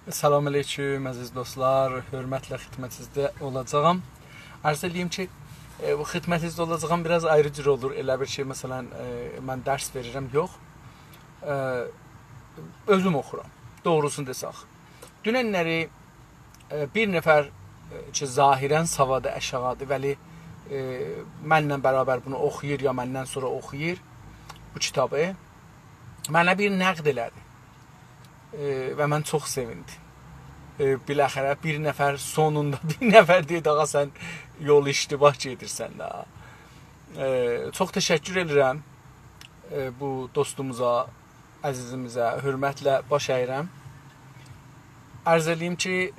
Salam aleyküm, əziz dostlar, hörmətlə xidmətinizdə olacağam. Arz edeyim ki, bu xidmətinizdə olacağım biraz ayrı cür olur. Elə bir şey, məsələn, mən dərs verirəm, yox. Özüm oxuram, doğrusunu desək. Dünənləri bir nəfər ki, zahirən savadı əşağıdır, vəli mənlə bərabər bunu oxuyur ya məndən sonra oxuyur bu kitabı. Mənə bir nəqd elədi. Və mən çox sevindim. Biləxərə bir nəfər sonunda bir nəfər deyir, ağa sən yol iştibah gedirsən də. Çox təşəkkür edirəm bu dostumuza, əzizimizə, hörmətlə baş əyirəm. Arz edeyim ki,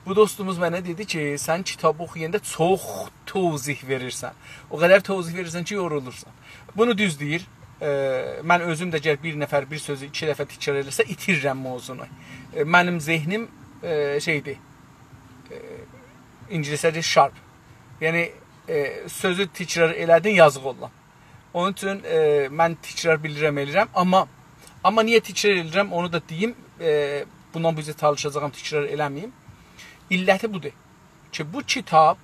bu dostumuz mənə dedi ki, sən kitabı oxuyanda çox tövzih verirsən. O qədər tövzih verirsən ki, yorulursan. Bunu düz deyir. Mən özüm də gəl bir nəfər bir sözü 2 dəfə təkrar eləsə itirirəm mövzunu. Mənim zehnim şeydir, ingiliscə sharp. Yəni sözü təkrar elədin, yazıq olam. Onun üçün mən təkrar bilirəm, eləyirəm. Amma niyə təkrar eləyirəm onu da deyim. Bundan bu yüzden çalışacağım, təkrar eləməyim. İlləti budur ki, bu kitab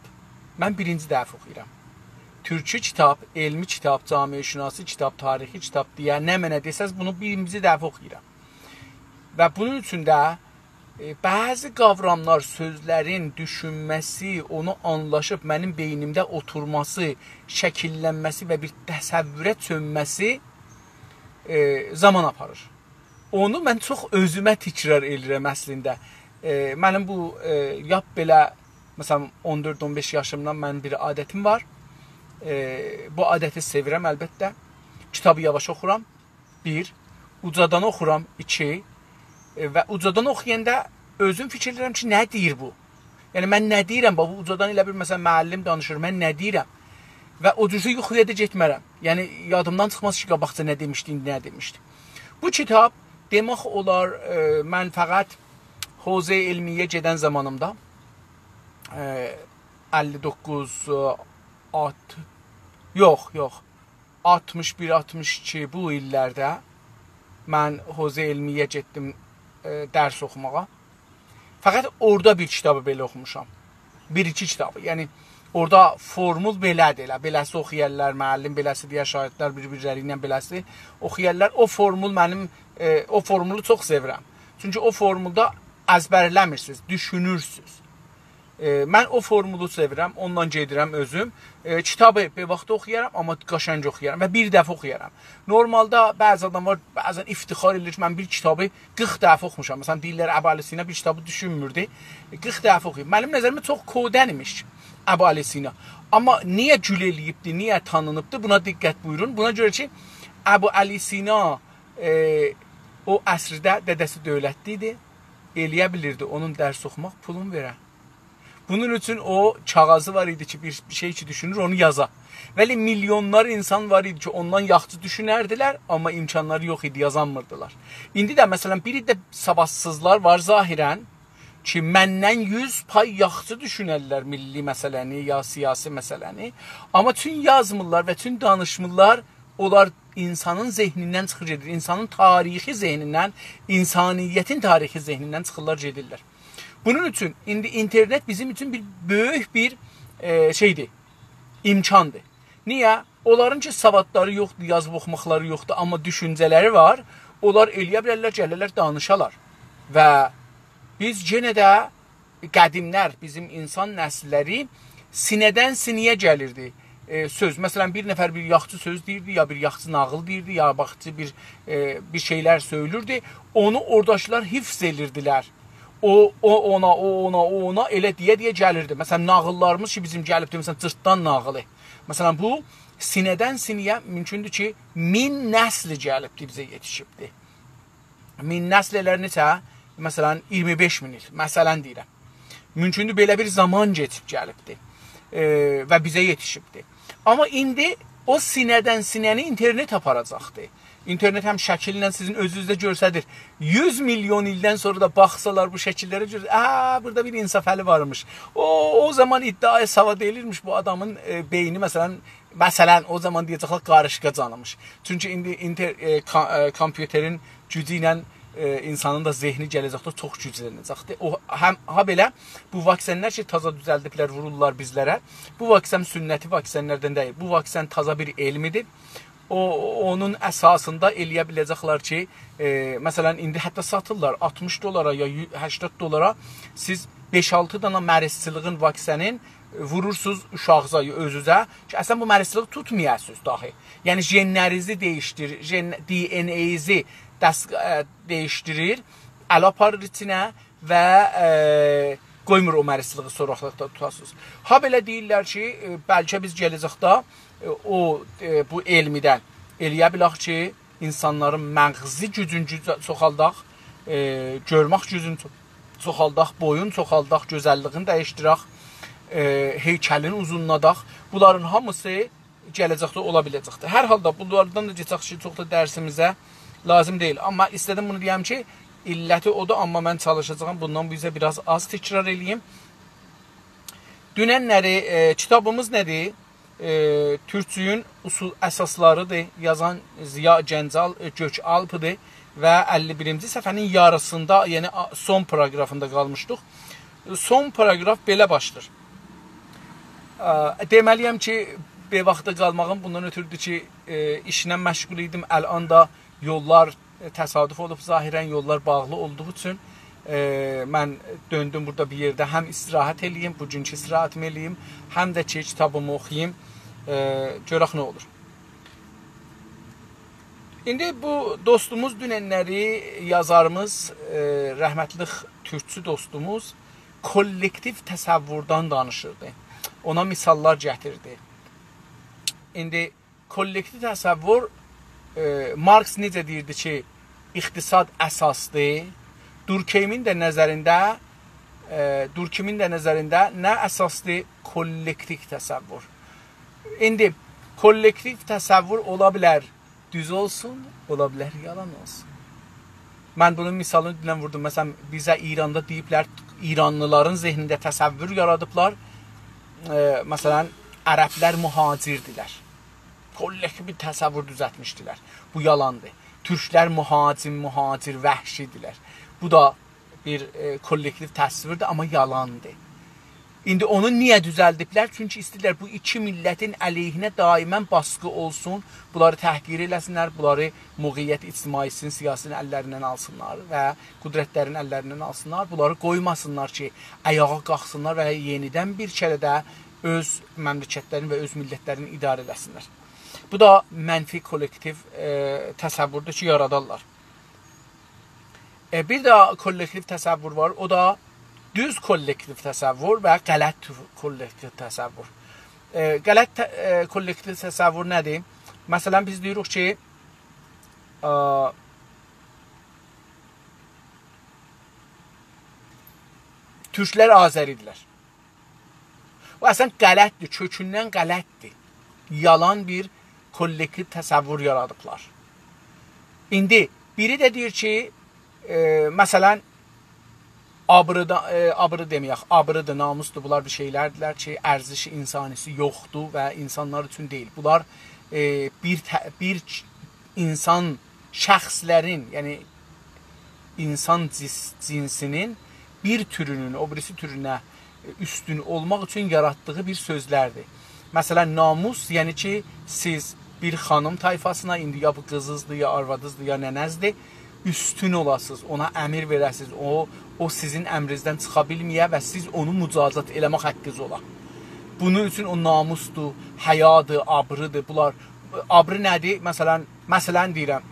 mən birinci dəfə oxuyuram. Türkçü kitab, elmi kitab, camiəşünası kitab, tarixi kitab deyə nə mənə desəz bunu birinci dəfə oxuyuram. Və bunun üçün də bəzi qavramlar, sözlərin düşünməsi, onu anlaşıb mənim beynimdə oturması, şəkillənməsi və bir təsəvvürə çönməsi zaman aparır. Onu mən çox özümə təkrar edirəm əslində. Mənim bu yap belə, məsələn 14-15 yaşımdan mənim bir adətim var. Bu adəti sevirəm əlbəttə. Kitabı yavaş oxuram. 1. Ucadan oxuram. 2. Və ucadan oxuyanda özüm fikirləyirəm ki, nə deyir bu? Yəni mən nə deyirəm? Bu ucadan elə bir məsələn müəllim danışır. Mən nə deyirəm? Və o cüzü yuxuya da getmərəm. Yəni yadımdan çıxmaz ki, qabaqca nə demişdi, indi nə demişdi. Bu kitab demək olar mən fəqət Hövzə elmiyə gedən zamanımda 59 61-62 bu illərdə mən Hövzə elmiyə getdim dərs oxumağa. Fəqət orada bir kitabı belə oxumuşam. 1-2 kitabı. Yəni orada formul belədir. Beləsi oxuyarlar, müəllim beləsi deyə şagirdlər bir-birləri ilə beləsi oxuyarlar. O formul mənim o formulu çox sevirəm. Çünki o formulda əzbərləmirsiniz, düşünürsünüz. Mən o formulu sevirəm, ondan gedirəm özüm. Kitabı bir vaxt oxuyaram, amma qaşəng oxuyaram və bir dəfə oxuyaram. Normalda bəzi adam var, bəzən iftixar edir ki, mən bir kitabı 40 dəfə oxumuşam. Məsələn, deyirlər Əbu Əli Sina bir kitabı düşünmürdü, 40 dəfə oxuyub. Mənim nəzərimdə çox kodən imiş Əbu Əli Sina. Amma niyə gül eləyibdi, niyə tanınıbdı, buna diqqət buyurun. Buna görə ki, Əbu Əli Sina o əsrdə dədəsi dövlətli idi, eləyə bilirdi onun dərs oxumaq, pulun verə. Bunun üçün o kağızı var idi ki, bir şey ki düşünür, onu yaza. Vəli milyonlar insan var idi ki, ondan yaxşı düşünərdilər, amma imkanları yox idi, yazanmırdılar. İndi də məsələn, biri də savadsızlar var zahirən ki, məndən 100 pay yaxşı düşünərlər milli məsələni, ya siyasi məsələni. Amma tüm yazmırlar və tüm danışmırlar, onlar insanın zehnindən çıxır gedir. İnsanın tarixi zehnindən, insaniyyətin tarixi zehnindən çıxırlar gedirlər. Bunun üçün indi internet bizim üçün bir böyük bir şeydir, imkandır. Niyə? Onların ki, savadları yoxdur, yazıb oxumaqları yoxdur, amma düşüncələri var. Onlar eləyə bilərlər, gəlirlər, danışalar. Və biz yenə də qədimlər, bizim insan nəsilləri sinədən siniyə gəlirdi. Söz, məsələn bir nəfər bir yaxçı söz deyirdi, ya bir yaxçı nağıl deyirdi, ya baxçı bir şeylər söylürdü. Onu oradaşlar hifz edirdilər. O ona elə deyə gəlirdi. Məsələn nağıllarımız ki bizim gəlibdi, məsələn cırtdan nağılı. Məsələn bu sinədən siniyə mümkündür ki 1000 nəsli gəlibdi, bizə yetişibdi. 1000 nəslələr neçə? Məsələn 25.000 il. Məsələn deyirəm. Mümkündür belə bir zaman keçib gəlibdi və bizə yetişibdi. Amma indi o sinədən sinəni internet aparacaqdır. İnternet həm şəkillə sizin özünüzdə görsədir. 100 milyon ildən sonra da baxsalar bu şəkillərə görür. Burada bir insaf əli varmış. O zaman iddiaya savad edilirmiş bu adamın beyni məsələn o zaman deyəcəklər qarışqa canımış. Çünki indi kompüterin gücü ilə insanın da zehni gələcəkdə çox güclənəcəkdir. O ha belə bu vaksinlər ki, taza düzəldiblər, vururlar bizlərə. Bu vaksin sünnəti vaksinlərdən deyil. Bu vaksin taza bir elmidir. Onun əsasında eləyə biləcəklər ki, məsələn indi hətta satırlar 60 dolara ya 80 dolara siz 5-6 dana mərizçiliğin vaksinin vurursunuz uşağıza, özünüzə ki, əslən bu mərizçiliği tutmayasınız dahi. Yəni genlərinizi dəyişdirir, DNA-nizi dəyişdirir, əl aparır içinə və qoymur o mərizçiliği soraqlıqda tutasınız. Ha belə deyirlər ki, bəlkə biz gələcəkdə bu elmidən eləyə bilək ki, insanların məğzi gücünü çoxaldaq, görmək gücünü çoxaldaq, boyun çoxaldaq, gözəlliğini dəyişdirək, heykəlini uzunladaq. Bunların hamısı gələcəkdə ola biləcəkdir. Hər halda bunlardan da keçək ki, çox da dərsimizə lazım deyil. Amma istədim bunu deyəm ki, illəti odur, amma mən çalışacağım bundan bu yüzə biraz az təkrar eləyim. Dünənləri kitabımız nədir? Türkçüyün usul əsaslarıdır. Yazan Ziya Gəncəl Gökalpıdır və 51-ci səhifənin yarısında, yəni son paragrafında qalmışdıq. Son paragraf belə başlayır. Deməliyəm ki, bir vaxtda qalmağım bundan ötürdü ki, işlə məşğul idim. Əl-an da yollar təsadüf olub, zahirən yollar bağlı olduğu üçün mən döndüm burada bir yerdə həm istirahət eləyim, bugünkü istirahətimi eləyim, həm də ki, kitabımı oxuyayım, görək nə olur. İndi bu dostumuz dünənləri yazarımız, rəhmətlik türkçü dostumuz kollektiv təsəvvürdən danışırdı. Ona misallar gətirdi. İndi kollektiv təsəvvür Marx necə deyirdi ki, iqtisad əsasdır. Durkheim'in də nəzərində nə əsasdır? Kollektiv təsəvvür. İndi kollektiv təsəvvür ola bilər düz olsun, ola bilər yalan olsun. Mən bunun misalını dünən vurdum. Məsələn, bizə İranda deyiblər, İranlıların zehnində təsəvvür yaradıblar. Məsələn, ərəblər mühacirdirlər. Kollektiv bir təsəvvür düzəltmişdilər. Bu yalandır. Türklər mühacir, vəhşidirlər. Bu da bir kollektiv təsvirdir, amma yalandır. İndi onu niyə düzəldiblər? Çünki istəyirlər bu iki millətin əleyhinə daimən baskı olsun, bunları təhqir eləsinlər, bunları müğiyyət ictimaisin, siyasinin əllərindən alsınlar və qudrətlərin əllərindən alsınlar, bunları qoymasınlar ki, ayağa qalxsınlar və yenidən bir kərə də öz məmləkətlərini və öz millətlərini idarə eləsinlər. Bu da mənfi kollektiv təsəvvürdə ki, yaradarlar. Bir də kollektiv təsəvvür var, o da düz kollektiv təsəvvür və qələt kollektiv təsəvvür. Qələt kollektiv təsəvvür nədir? Məsələn, biz deyirik ki, Türklər Azəridirlər. O əslən qələtdir, kökündən qələtdir. Yalan bir kollektiv təsəvvür yaradıblar. İndi biri də deyir ki, məsələn, abrı deməyək, abrıdır, namusdur, bunlar bir şeylərdirlər ki, ərzişi insanisi yoxdur və insanlar üçün deyil. Bunlar bir insan şəxslərin, yəni insan cinsinin bir türünün, o birisi türünə üstün olmaq üçün yaratdığı bir sözlərdir. Məsələn, namus, yəni ki, siz bir xanım tayfasına, indi ya bu qızızdır, ya arvadızdır, ya nənəzdir, üstün olasınız, ona əmir verəsiniz, o sizin əmrinizdən çıxa bilməyə və siz onu mücazat eləmək haqqınız ola. Bunun üçün o namusdur, həyadır, abrıdır, bunlar. Abrı nədir? Məsələn deyirəm,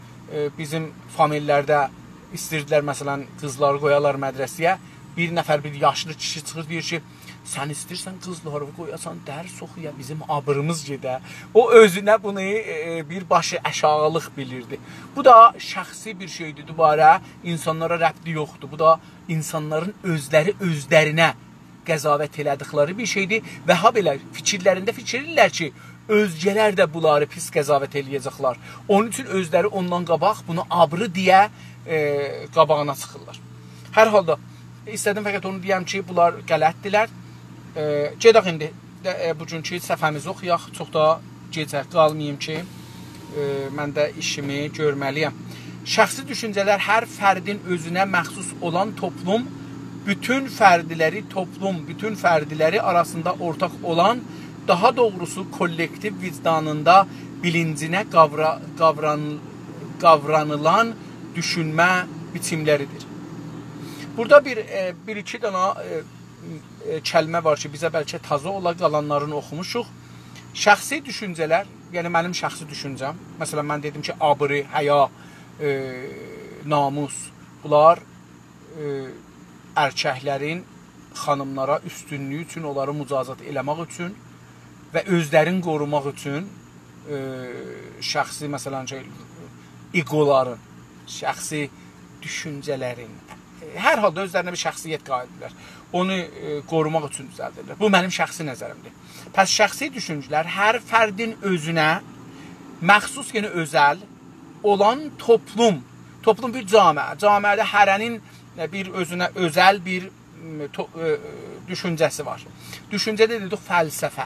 bizim famillərdə istəyirdilər, məsələn, qızları qoyarlar mədrəsəyə, bir nəfər bir yaşlı kişi çıxır, deyir ki, sən istəyirsən qızları qoyasan, dərs oxuya, bizim abrımız gedə. O özünə bunu bir başı aşağılıq bilirdi. Bu da şəxsi bir şeydir, dübarə, insanlara rəbti yoxdur. Bu da insanların özlərinə qəzavət elədikləri bir şeydir və ha belə fikirlərində fikirlirlər ki, özgələr də bunları pis qəzavət eləyəcəklər. Onun üçün özləri ondan qabaq bunu abrı deyə qabağına çıxırlar. Hər halda, istədim fəqət onu deyəm ki, bunlar qələtdirlər. Gedək indi bugünkü səhifəmizi oxuyaq, çox da gecə qalmayayım ki, mən də işimi görməliyəm. Şəxsi düşüncələr hər fərdin özünə məxsus olan toplum, bütün fərdiləri arasında ortaq olan, daha doğrusu kollektiv vicdanında bilincinə qavranılan düşünmə biçimləridir. Burada bir-iki dənə kəlmə var ki, bizə bəlkə taza ola qalanlarını oxumuşuq. Şəxsi düşüncələr, yəni mənim şəxsi düşüncəm, məsələn, mən dedim ki, abri, həya, namus, bunlar erkəklərin xanımlara üstünlüyü üçün, onları mücazat eləmək üçün və özlərini qorumaq üçün şəxsi, məsələn, egoların, şəxsi düşüncələrin, hər halda özlərinə bir şəxsiyyət qaydırlar. Onu qorumaq üçün düzəldirlər. Bu, mənim şəxsi nəzərimdir. Pəs, şəxsi düşüncələr hər fərdin özünə məxsus, yəni özəl olan toplum bir camiədə hərənin bir özünə özəl bir düşüncəsi var. Düşüncədə dedik fəlsəfə.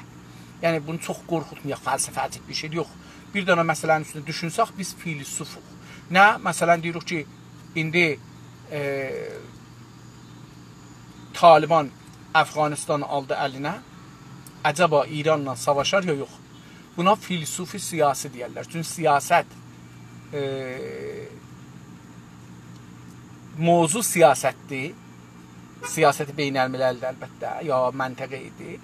Yəni, bunu çox qorxutmayaq, fəlsəfəcik bir şey yox. Bir dənə məsələnin üstündə düşünsək, biz filosofuq. Nə? Məsələn, deyirik ki, indi Taliban Əfqanistanı aldı əlinə, əcəba İranla savaşar ya yox. Buna filosofi siyasi deyərlər. Çünki siyasət mövzu siyasətdir. Siyasəti beynəlmiləlidir əlbəttə, ya məntəqə idi.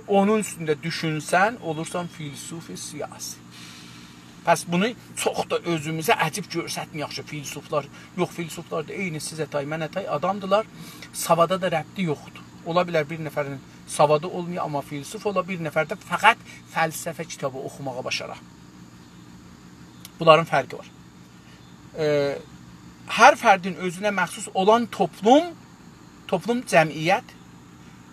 Onun üstündə düşünsən, olursan filosofi siyasi. Pəs bunu çox da özümüzə əcib görsətməyək ki, filosoflar, yox, filosoflar da eyni siz ətay, mən ətay adamdılar, savada da rəbdi yoxdur. Ola bilər bir nəfərin savadı olmuyor, amma filosof ola bir nəfər də fəqət fəlsəfə kitabı oxumağa başara. Bunların fərqi var. Hər fərdin özünə məxsus olan toplum cəmiyyət,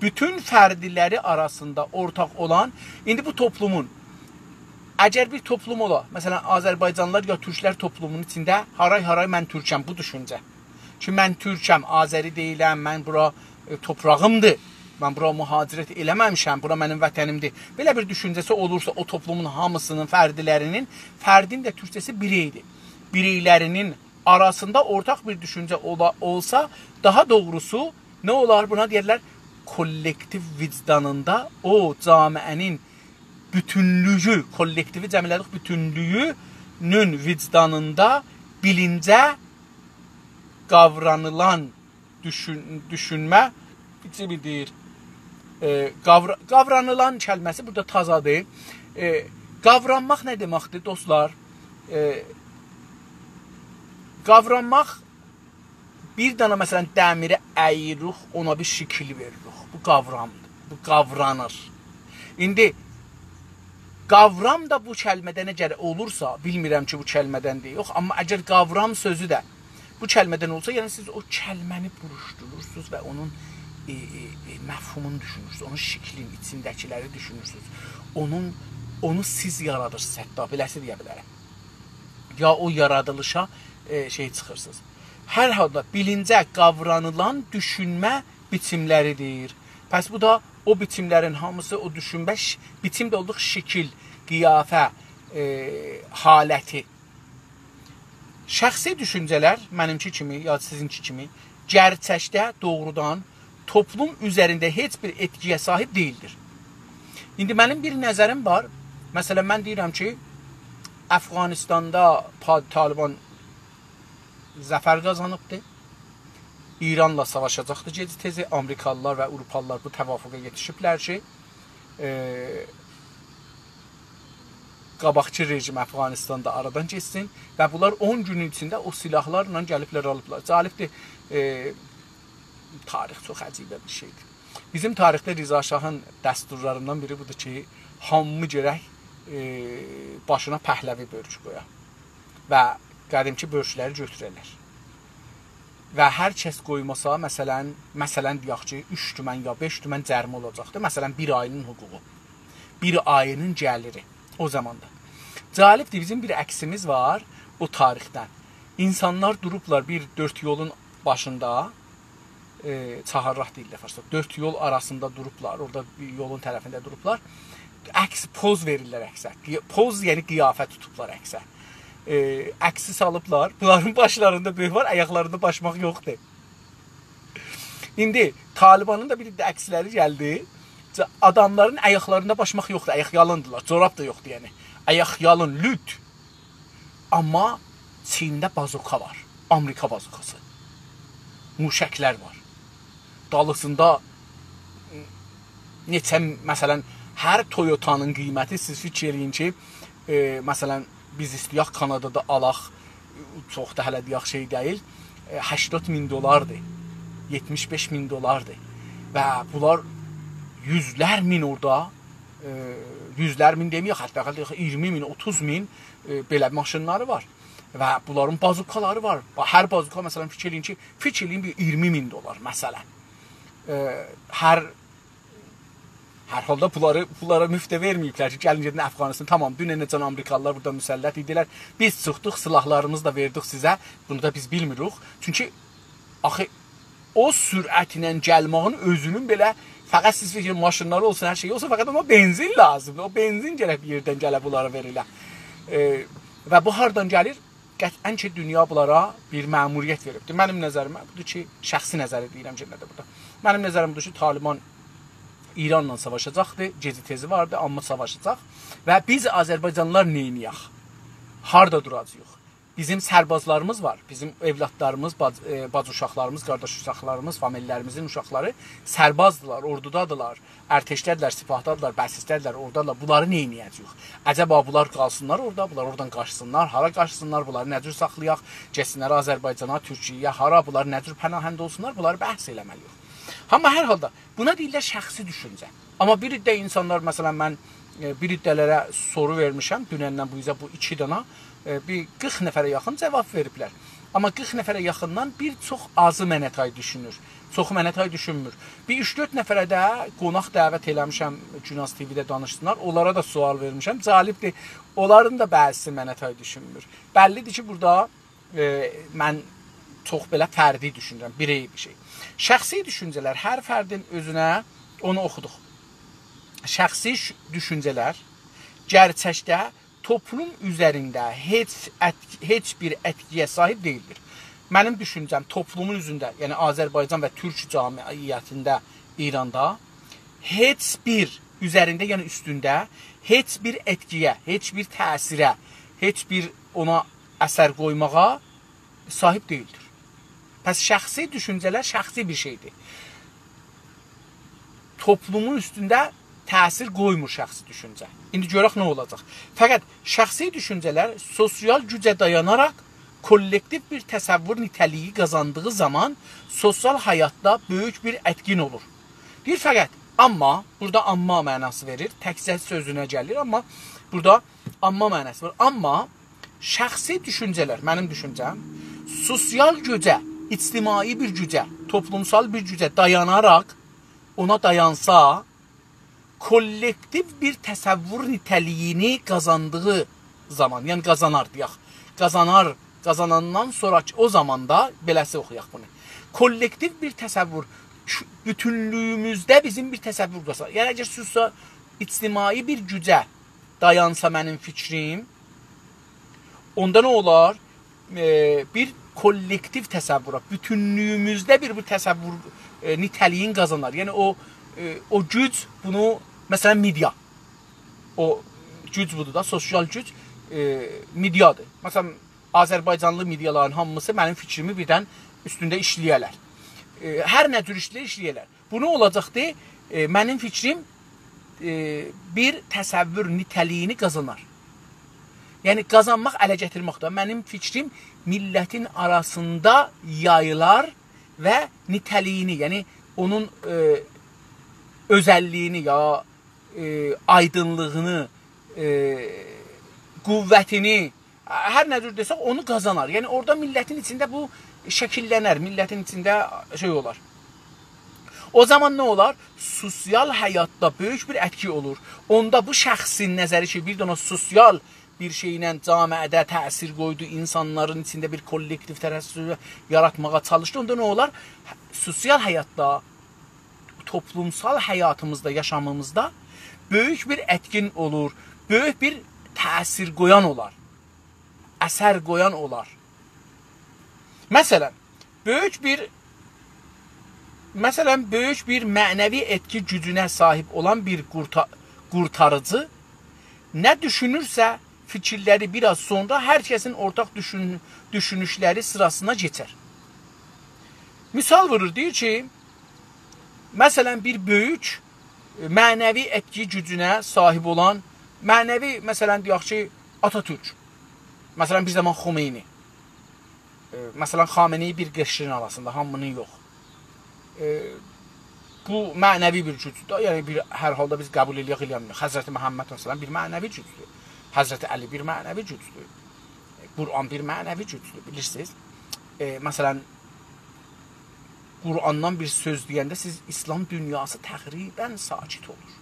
bütün fərdiləri arasında ortaq olan, indi bu toplumun, əgər bir toplum ola, məsələn, Azərbaycanlılar ya türklər toplumunun içində, haray mən türkəm, bu düşüncə. Ki, mən türkəm, Azəri deyiləm, mən bura toprağımdır, mən bura mühacirət eləməmişəm, bura mənim vətənimdir. Belə bir düşüncəsi olursa, o toplumun hamısının, fərdin də türkçəsi bireydir. Bireylərinin arasında ortaq bir düşüncə olsa, daha doğrusu, nə olar buna deyərlər? Kollektiv vicdanında o camiənin bütünlüyü, kollektivi cəmiyyəlik bütünlüyünün vicdanında bilincə qavranılan düşünmə biçimidir. Qavranılan kəlməsi burada tazadır. Qavranmaq nə deməkdir, dostlar? Qavranmaq, bir dana məsələn dəmiri əyiruq, ona bir şəkil veririk. Bu qavramdır, bu qavranır. İndi, qavram da bu kəlmədən əgər olursa, bilmirəm ki, bu kəlmədəndir, yox, amma əgər qavram sözü də bu kəlmədən olsa, yəni siz o kəlməni buruşdurursunuz və onun məfhumunu düşünürsünüz, onun şəklin içindəkiləri düşünürsünüz, onu siz yaradırsınız, hətta beləsi deyə bilərəm. Ya o yaradılışa çıxırsınız. Hər halda bilincə qavranılan düşünmə biçimləridir. Pəs bu da o biçimlərin hamısı, o düşünmə biçim də olduq şəkil, qiyafə, haləti. Şəxsi düşüncələr, mənimki kimi, ya sizinki kimi, gerçəkdə doğrudan toplum üzərində heç bir etkiyə sahib deyildir. İndi mənim bir nəzərim var. Məsələn, mən deyirəm ki, Əfqanistanda Taliban zəfər qazanıbdır. İranla savaşacaqdır gec-tezi. Amerikalılar və Avropalılar bu təvafuqa yetişiblər ki, qabaqçı rejim Əfqanistanda aradan geçsin və bunlar 10 günün içində o silahlarla gəliblər, alıblar. Cəlibdir, tarix çox əcibə bir şeydir. Bizim tarixdə Riza Şahın dəsturlarından biri budur ki, hamı görək başına pəhləvi bölgü qoya və qədimki bölgüləri götürərlər. Və hər kəs qoymasa, məsələn deyək ki, 3 tümən ya 5 tümən cərimə olacaqdır. Məsələn, bir ayının hüququ, bir ayının gəliri o zamanda. Cəlibdir, bizim bir əksimiz var o tarixdən. İnsanlar durublar bir 4 yolun başında, çaharraq deyirlər farsda, 4 yol arasında durublar, orada bir yolun tərəfində durublar. Əks, poz verirlər əksə. Poz, yəni qiyafə tutublar əksə. əksi salıblar. Bunların başlarında böyük var, ayaqlarında başmaq yoxdur. İndi Talibanın da bir də əksiləri gəldi. Adamların ayaqlarında başmaq yoxdur, ayaq yalındılar. Corab da yoxdur yəni. Ayaq yalın, lüt. Amma Çində bazuka var. Amerika bazukası. Muşəklər var. Dalısında neçə, məsələn, hər Toyota'nın qiyməti siz fikir eləyin ki, məsələn, biz istəyək Kanadada alaq, çox da hələ deyək şey deyil, $80,000, $75,000 və bunlar yüzlər min orada, yüzlər min deməyək, hətta 20,000, 30,000 belə maşınları var. Və bunların bazukaları var. Hər bazuka, məsələn, fikir eləyin ki, fikir eləyin bir $20,000, məsələn. Hər halda bunlara müftə verməyiblər ki, gəlin gedin Əfqanistan. Tamam, dünən necə Amerikalılar burada müsəllət idilər. Biz çıxdıq, silahlarımızı da verdik sizə. Bunu da biz bilmirik. Çünki axı o sürətlə gəlmağın özünün belə fəqət siz fikir maşınları olsun, hər şey olsun, fəqət ona benzin lazımdır. O benzin gələk bir yerdən gələ bunlara verirlər. Və bu hardan gəlir? Qətən ki, dünya bunlara bir məmuriyyət veribdir. Mənim nəzərimə budur ki, şəxsi nəzəri deyirəm ki, nədir burada. Mənim nəzərim budur ki, Taliban İranla savaşacaqdır, gezi tezi vardır, amma savaşacaq. Və biz Azərbaycanlılar neyniyək? Harada duracaq? Bizim sərbazlarımız var, bizim evlatlarımız, bacı uşaqlarımız, qardaş uşaqlarımız, famililərimizin uşaqları sərbazdılar, ordudadılar, ərteşdədirlər, sipahdadılar, bəsisdədirlər, oradadılar. Bunları neyniyəcəyik? Əcəba bunlar qalsınlar orada, bunlar oradan qaçsınlar, hara qaçsınlar, bunları nə cür saxlayaq, gəlsinlər Azərbaycana, Türkiyəyə, hara, bunlar nə cür pənahəndə olsunlar, bunları bəhs eləməliyik. Amma hər halda buna deyirlər şəxsi düşüncə. Amma bir iddə insanlar, məsələn, mən bir iddələrə soru vermişəm, dünəndən bu izə bu 2 dana, bir 40 nəfərə yaxın cavab veriblər. Amma 40 nəfərə yaxından bir çox azı mənə tay düşünür. Çoxu mənə tay düşünmür. Bir 3-4 nəfərə də qonaq dəvət eləmişəm, Günaz TV-də danışsınlar. Onlara da sual vermişəm. Cəlibdir. Onların da bəzisi mənə tay düşünmür. Bəllidir ki, burada mən çox belə fərdi düşünürəm. Birey bir şey. Şəxsi düşüncələr, hər fərdin özünə onu oxuduq. Şəxsi düşüncələr gerçəkdə toplum üzərində heç bir etkiyə sahib deyildir. Mənim düşüncəm toplumun üzündə, yəni Azərbaycan və Türk cəmiyyətində İranda heç bir üzərində, yəni üstündə heç bir etkiyə, heç bir təsirə, heç bir ona əsər qoymağa sahib deyildir. Pəs şəxsi düşüncələr şəxsi bir şeydir. Toplumun üstündə təsir qoymur şəxsi düşüncə. İndi görək nə olacaq. Fəqət şəxsi düşüncələr sosial gücə dayanaraq kollektiv bir təsəvvür nitəliyi qazandığı zaman sosial həyatda böyük bir etkin olur. Deyir fəqət, amma, burada amma mənası verir, təkcə sözünə gəlir, amma burada amma mənası verir. Amma şəxsi düşüncələr, mənim düşüncəm, sosial gücə, ictimai bir gücə, toplumsal bir gücə dayanaraq, ona dayansa, kollektiv bir təsəvvür nitəliyini qazandığı zaman, yəni qazanar deyək, qazanandan sonraki o zamanda beləsi oxuyaq bunu. Kollektiv bir təsəvvür, bütünlüyümüzdə bizim bir təsəvvür qazanır. Yəni, əgər sözsə, ictimai bir gücə dayansa mənim fikrim, onda nə olar? Bir kollektiv təsəvvüra, bütünlüyümüzdə bir təsəvvür nitəliyin qazanar. Yəni, o güc bunu, məsələn, media, o güc budur da, sosial güc mediadır. Məsələn, Azərbaycanlı mediaların hamısı mənim fikrimi birdən üstündə işləyərlər. Hər nə cür işləyərlər. Bu nə olacaqdır? Mənim fikrim bir təsəvvür nitəliyini qazanar. Yəni, qazanmaq, ələ gətirməkdir. Mənim fikrim millətin arasında yayılar və nitəliyini, yəni onun özəlliyini ya aydınlığını, qüvvətini, hər nə cür desək, onu qazanar. Yəni, orada millətin içində bu şəkillənər, millətin içində şey olar. O zaman nə olar? Sosial həyatda böyük bir etki olur. Onda bu şəxsin nəzəri ki, bir dənə sosial bir şeylə camiədə təsir qoydu, insanların içində bir kollektiv tərəssürü yaratmağa çalışdı. Onda nə olar? Sosial həyatda, toplumsal həyatımızda, yaşamımızda böyük bir etkin olur, böyük bir təsir qoyan olar. əsər qoyan olar. Məsələn, böyük bir mənəvi etki gücünə sahib olan bir qurtarıcı nə düşünürsə, fikirləri biraz sonra hər kəsin ortaq düşünüşləri sırasına keçər. Misal vurur, deyir ki, məsələn, bir böyük mənəvi etki gücünə sahib olan, mənəvi, məsələn, deyək ki, Atatürk, məsələn, bir zaman Xomeyni, məsələn, Xameneyi bir qəşrin arasında, hamının yox. Bu mənəvi bir gücdür. Yəni, hər halda biz qəbul eləyək. Həzrəti Məhəmməd məsələn bir mənəvi gücdür. Həzrəti Əli bir mənəvi gücdür. Quran bir mənəvi gücdür, bilirsiniz. Məsələn, Qurandan bir söz deyəndə siz İslam dünyası təqribən sakit olur.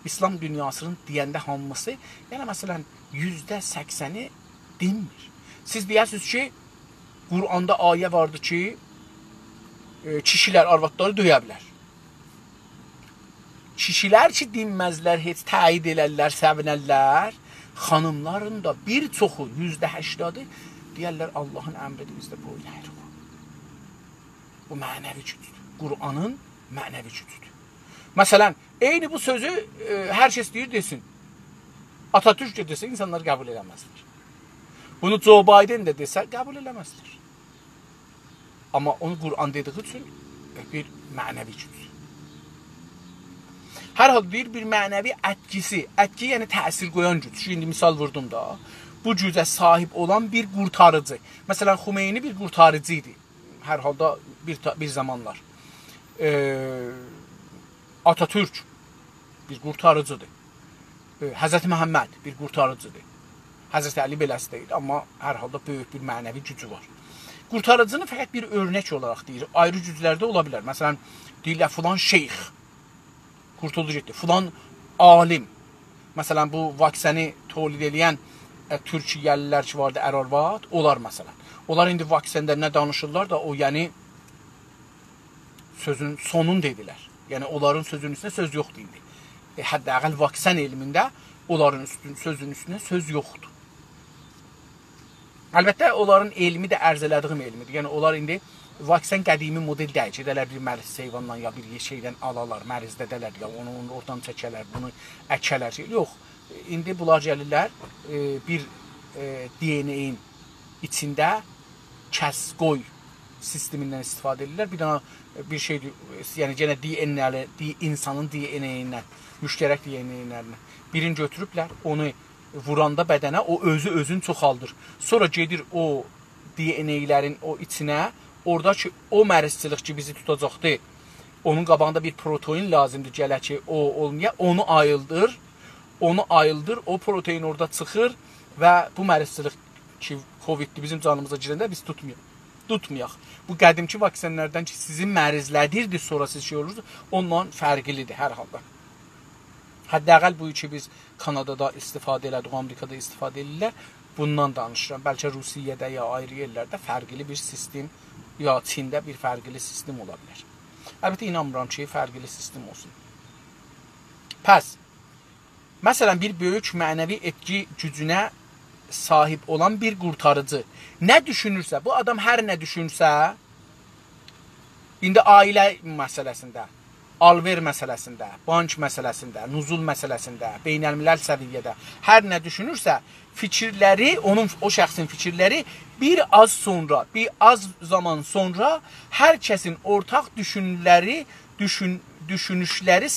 İslam dünyasının deyəndə hamısı, yəni məsələn, %80'i dinmir. Siz deyərsiniz ki, Quranda ayə vardır ki, kişilər arvadları döyə bilər. Kişilər ki, dinməzlər, heç təyid elərlər, səvinərlər, xanımların da bir çoxu, %80'i deyərlər, Allahın əmridir, biz də boylayırıq. Bu mənəvi gücdür. Qur'anın mənəvi gücdür. Məsələn, eyni bu sözü hər kəs deyir, desin. Atatürk de desə, insanlar qəbul eləməzlər. Bunu Joe Biden de desə, qəbul eləməzlər. Amma onu Qur'an dediği üçün bir mənəvi gücdür. Hər halda bir mənəvi ətkisi, ətki yəni təsir qoyan güc. Şimdi misal vurdum da, bu gücə sahib olan bir qurtarıcı. Məsələn, Xomeyni bir qurtarıcı idi. Hər halda bir zamanlar. Atatürk bir qurtarıcıdır. Həzrəti Məhəmməd bir qurtarıcıdır. Həzrəti Əli beləsi deyil, amma hər halda böyük bir mənəvi gücü var. Qurtarıcını fəqət bir örnək olaraq deyir. Ayrı güclərdə ola bilər. Məsələn, deyirlər, filan şeyx qurtuldu getdi. Filan alim. Məsələn, bu vaksəni tolid edən Türkiyəlilər ki vardı, Ərarvat, onlar məsələn. Onlar indi vaksəndə nə danışırlar da o, yəni sözün sonunu dedilər. Yəni onların sözünün üstünə söz yoxdur indi. Hətta əqəl vaksən elmində onların sözünün üstünə söz yoxdur. Əlbəttə, onların elmi də ərz elədiyim elmidir. Yəni, onlar indi vaksən qədimi model deyil. Gedələr bir məriz heyvanla ya bir şeydən alarlar, mərizdədələr ya onu oradan çəkələr, bunu əkələr. Yox, indi bunlar gəlirlər bir DNA-in içində kəs, qoy sistemindən istifadə edirlər. Bir dana bir şeydir, yəni yenə DNA-lə, insanın DNA-indən, müştərək DNA-lərindən birini götürüblər, onu vuranda bədənə o özünü çoxaldır. Sonra gedir o DNA-lərin o içinə, oradakı o mərizçilik ki bizi tutacaqdır, onun qabağında bir protein lazımdır gələ ki o olmaya, onu ayıldır, o protein orada çıxır və bu mərizçilik ki Covid'dir bizim canımıza girəndə biz tutmayaq. Bu qədimki vaksinlərdən ki sizin mərizlədirdir, sonra siz şey olursunuz, ondan fərqlidir hər halda. Hətta əqəl bu ki biz Kanadada istifadə elədik, Amerikada istifadə edirlər. Bundan danışıram. Bəlkə Rusiyada ya ayrı yerlərdə fərqli bir sistem, ya Çində bir fərqli sistem ola bilər. Əlbəttə, inanmıram ki, fərqli sistem olsun. Pəs, məsələn, bir böyük mənəvi etki gücünə sahib olan bir qurtarıcı nə düşünürsə, bu adam hər nə düşünürsə, indi ailə məsələsində, alver məsələsində, bank məsələsində, nuzul məsələsində, beynəlmiləl səviyyədə hər nə düşünürsə, fikirləri, o şəxsin fikirləri bir az zaman sonra hər kəsin ortaq düşünüşləri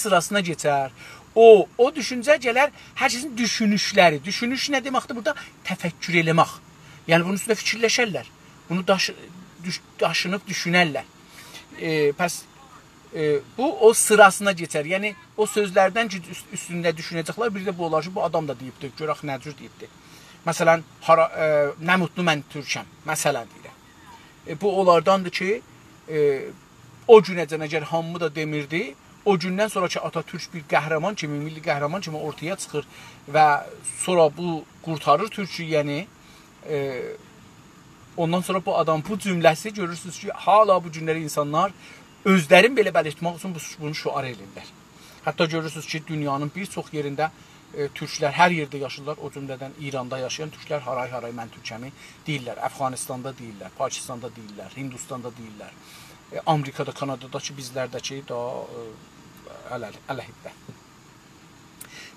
sırasına geçər. O düşüncə gələr, hər kəsin düşünüşləri. Düşünüş nə deməkdir burada? Təfəkkür eləmək. Yəni, bunun üstündə fikirləşərlər. Bunu daşınıb düşünərlər. Pəs, bu o sırasına geçər. Yəni, o sözlərdən üstündə düşünəcəklər. Bir də bu olar ki, bu adam da deyibdir. Görək nə cür deyibdir. Məsələn, nə mutlu mən türkəm. Məsələn, deyirəm. Bu onlardandır ki, o günəcən əgər hamı da demirdi, o gündən sonra ki Atatürk bir qəhrəman kimi, milli qəhrəman kimi ortaya çıxır və sonra bu qurtarır Türkiyəni, ondan sonra bu adam bu cümləsi görürsünüz ki, hala bu günləri insanlar özlərin belə bəlirtmək üçün bunu şüar edirlər. Hətta görürsünüz ki, dünyanın bir çox yerində türklər hər yerdə yaşayırlar, o cümlədən İranda yaşayan türklər haray-haray mən türkəmi deyirlər, Əfqanistanda deyirlər, Pakistanda deyirlər, Hindistanda deyirlər, Amerikada, Kanadadakı bizlərdəki da ələhiddə.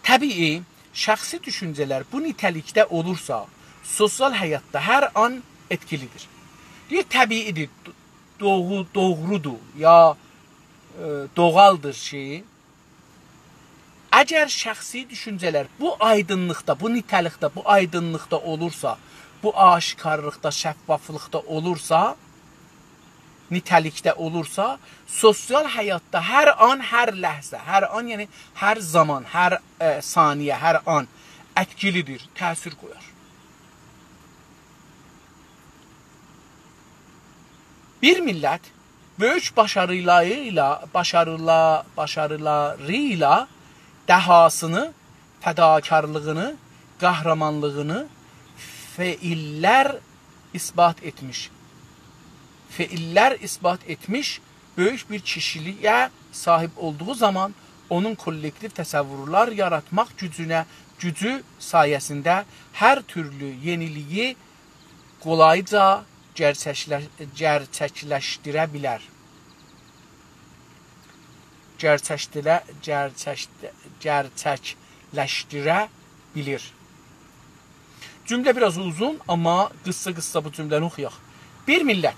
Təbii, şəxsi düşüncələr bu nitəlikdə olursa, sosial həyatda hər an etkilidir. Bir təbiidir, doğrudur ya doğaldır ki, əgər şəxsi düşüncələr bu aydınlıqda, bu nitəlikdə, bu aydınlıqda olursa, bu aşikarlıqda, şəffaflıqda olursa, nitəlikdə olursa, sosial həyatda hər an, hər ləhzə, hər an, yəni hər zaman, hər saniyə, hər an etkilidir, təsir qoyar. Bir millət böyük başarılarıyla dəhasını, fədakarlığını, qəhrəmanlığını feillər isbat etmiş. Feillər isbat etmiş, böyük bir kişiliyə sahib olduğu zaman onun kollektiv təsəvvürlər yaratmaq gücü sayəsində hər türlü yeniliyi qolayca gerçəkləşdirə bilər. Gerçəkləşdirə bilir. Cümlə biraz uzun, amma qıssa bu cümləni oxuyaq. Bir millət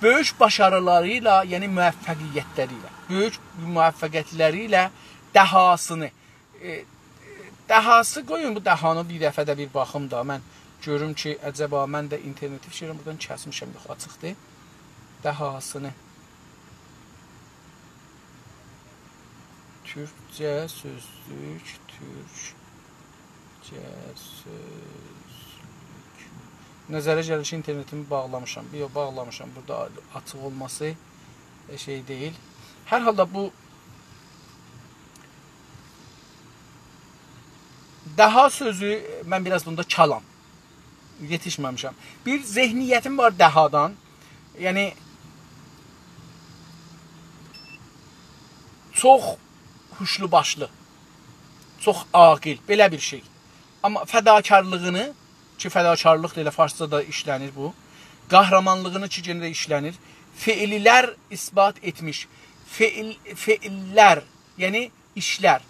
böyük başarılarıyla, yəni müvəffəqiyyətləri ilə dəhasını, dəhası qoyun, bu dəhanı bir dəfə də bir baxım da, mən görüm ki, əcəba mən də interneti fikirəm, buradan kəsmişəm, yox, açıqdır. Dəhasını. Türkcə sözlük, Türkcə sözlük. Nəzərə gəlir ki, internetimi bağlamışam. Yox, bağlamışam. Burada açıq olması şey deyil. Hər halda bu daha sözü, mən biraz bunda çalam. Yetişməmişəm. Bir zehniyyətim var dəhadan. Yəni çox huşlu başlı, çox aqil, belə bir şey. Amma fədakarlığını, ki fədakarlıq da elə farsca da işlənir bu, qəhrəmanlığını ki yenə də işlənir, feillər isbat etmiş. Feillər, yəni işlər.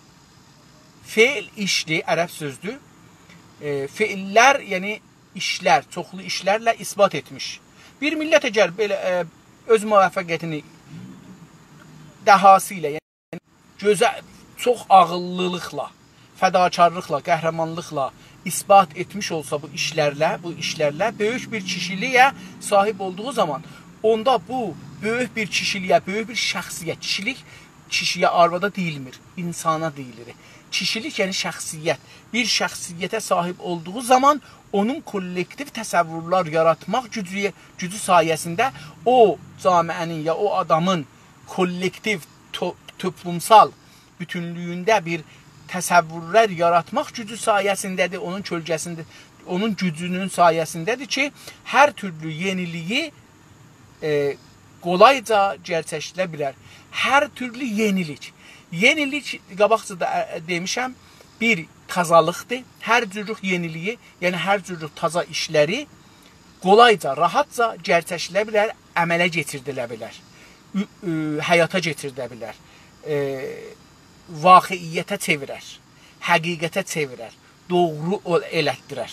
Feil işdir, ərəb sözdür. Feillər, yəni işlər, çoxlu işlərlə isbat etmiş. Bir millət əgər belə öz müvəffəqiyyətini dəhası ilə, yəni gözəl, çox ağıllılıqla, fədakarlıqla, qəhrəmanlıqla isbat etmiş olsa bu işlərlə böyük bir kişiliyə sahib olduğu zaman, onda bu böyük bir kişiliyə, böyük bir şəxsiyyət, kişiyə arvada deyilmir, insana deyilir. Kişilik yəni şəxsiyyət, bir şəxsiyyətə sahib olduğu zaman onun kollektiv təsəvvürlər yaratmaq gücü sayəsində o camiənin ya o adamın kollektiv, toplumsal bütünlüyündə bir təsəvvürlər yaratmaq gücü sayəsindədir, onun kölgəsində, onun gücünün sayəsindədir ki, hər türlü yeniliyi qolayca gerçəkləşdirə bilər. Hər türlü yenilik. Yenilik, qabaqcada demişəm, bir tazalıqdır. Hər cürlük yeniliyi, yəni hər cürlük taza işləri qolayca, rahatca gerçəkləşdirə bilər, əmələ keçirilə bilər, həyata keçirilə bilər, vaqiiyyətə çevirər, həqiqətə çevirər, doğru elətdirər.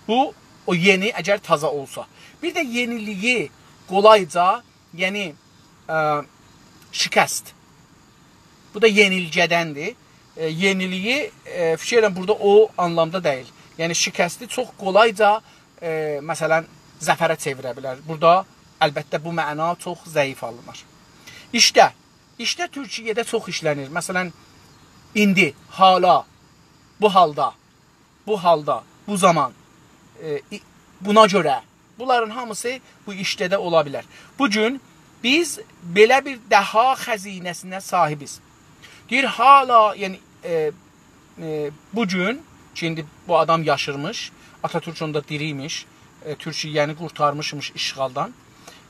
Bu, o yeni əgər taza olsa. Bir də yeniliyi qolayca, yəni şikəst. Bu da yenilgədəndir. Yeniliyi fikirlə burada o anlamda deyil. Yəni şikəsti çox qolayca məsələn zəfərə çevirə bilər. Burada əlbəttə bu məna çox zəif alınır. İşdə Türkiyədə çox işlənir. Məsələn indi, hala, bu halda, bu zaman, buna görə bunların hamısı bu işdə də ola bilər. Bugün biz belə bir dəha xəzinəsinə sahibiz. Deyir hala, yəni bugün, şimdi bu adam yaşırmış, Atatürk onda diriymiş, Türkiyəni qurtarmışmış işğaldan.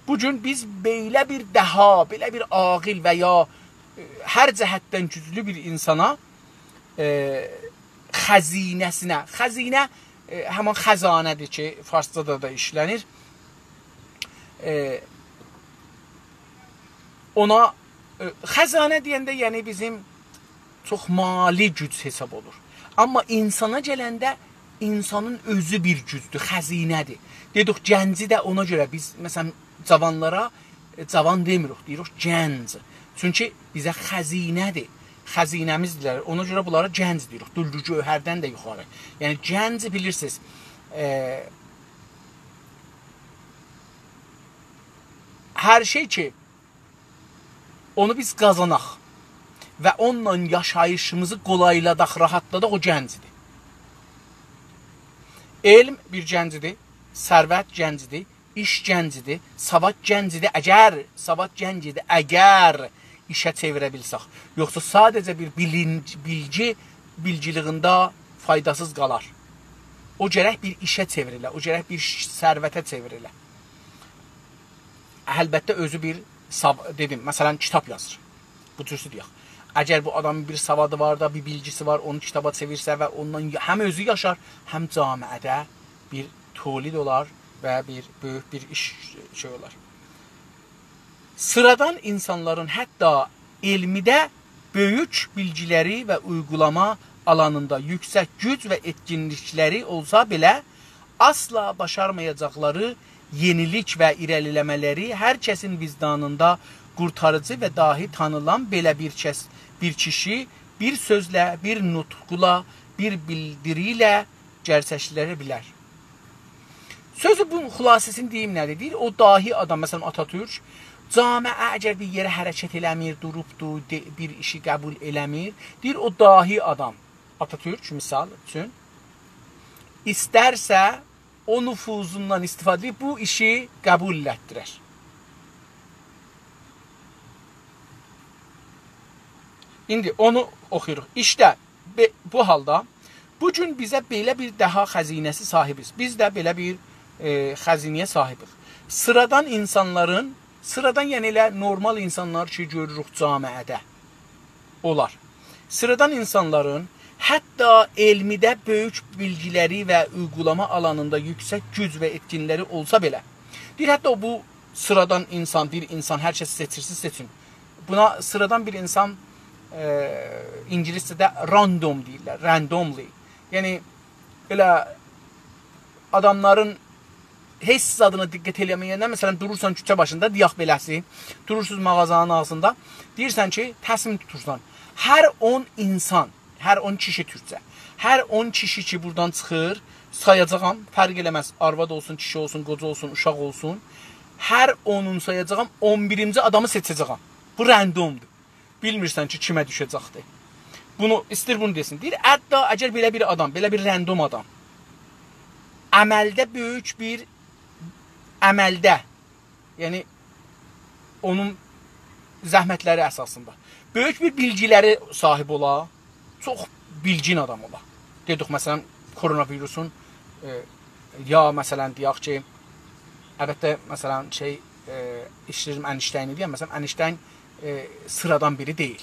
Bugün biz belə bir dəha, belə bir aqil və ya hər cəhətdən güclü bir insana xəzinəsinə. Xəzinə həman xəzanədir ki, farscada da işlənir. Ona xəzanə deyəndə yəni bizim çox mali güc hesab olur. Amma insana gələndə insanın özü bir gücdür, xəzinədir. Dedik gənci də ona görə biz məsələn cavanlara cavan demirik, deyirik gənc. Çünki bizə xəzinədir. Xəzinəmizdirlər. Ona görə bunlara gənc deyirik. Dülgü gövhərdən də yuxarı. Yəni gənc bilirsiniz. Hər şey ki onu biz qazanaq və onunla yaşayışımızı qolayladaq, rahatladaq, o gəncidir. Elm bir gəncidir, sərvət gəncidir, iş gəncidir, savad gəncidir, əgər işə çevirə bilsək. Yoxsa sadəcə bir bilgiliğində faydasız qalar. O gərək bir işə çevrilə, o gərək bir sərvətə çevrilə. Əlbəttə özü bir dedim, məsələn, kitab yazır. Bu cürsü deyək. Əgər bu adamın bir savadı var da, bir bilgisi var, onu kitaba çevirsə və ondan həm özü yaşar, həm camiədə bir tolid olar və böyük bir iş şey olar. Sıradan insanların hətta elmidə böyük bilgiləri və uygulama alanında yüksək güc və etkinlikləri olsa belə, asla başarmayacaqları yenilik və irəliləmələri hər kəsin vicdanında qurtarıcı və dahi tanılan belə bir kişi bir sözlə, bir nutqula, bir bildiri ilə gerçəkləşdirə bilər. Sözü bunun xülasəsini deyim nədir? Deyir, o dahi adam, məsələn Atatürk, camiə əgər bir yerə hərəkət eləmir, durubdur, bir işi qəbul eləmir, deyir, o dahi adam, Atatürk misal üçün, istərsə o nüfuzundan istifadə edib bu işi qəbul etdirər. İndi onu oxuyuruq. İşdə bu halda bugün bizə belə bir daha xəzinəsi sahibiz. Biz də belə bir xəzinəyə sahibik. Sıradan insanların, sıradan yəni elə normal insanlar ki görürük camiədə olar. Sıradan insanların hətta elmidə böyük bilgiləri və uygulama alanında yüksək güc və etkinləri olsa belə. Deyir, hətta bu sıradan insan, bir insan, hər kəs seçirsiz seçin. Buna sıradan bir insan İngiliscədə random deyirlər, randomly. Yəni, elə adamların heç zadına diqqət eləməyəndə, məsələn, durursan küçə başında, diyaq beləsi, durursunuz mağazanın ağzında, deyirsən ki, təsmin tutursan. Hər 10 insan, hər 10 kişi türkcə, hər 10 kişi ki buradan çıxır, sayacağam, fərq eləməz, arvad olsun, kişi olsun, qoca olsun, uşaq olsun, hər 10'un sayacağam, 11-ci adamı seçəcəyəm. Bu randomdur. Bilmirsən ki, kimə düşəcəkdir. Bunu, istir bunu desin. Deyir, hətta əgər belə bir adam, belə bir random adam, əməldə böyük bir, əməldə, yəni, onun zəhmətləri əsasında, böyük bir bilgiləri sahib ola, çox bilgin adam ola. Dedik, məsələn, koronavirusun, ya, məsələn, deyək ki, əlbəttə, məsələn, işlərim Einstein-i deyəm, məsələn, Einstein sıradan biri deyil.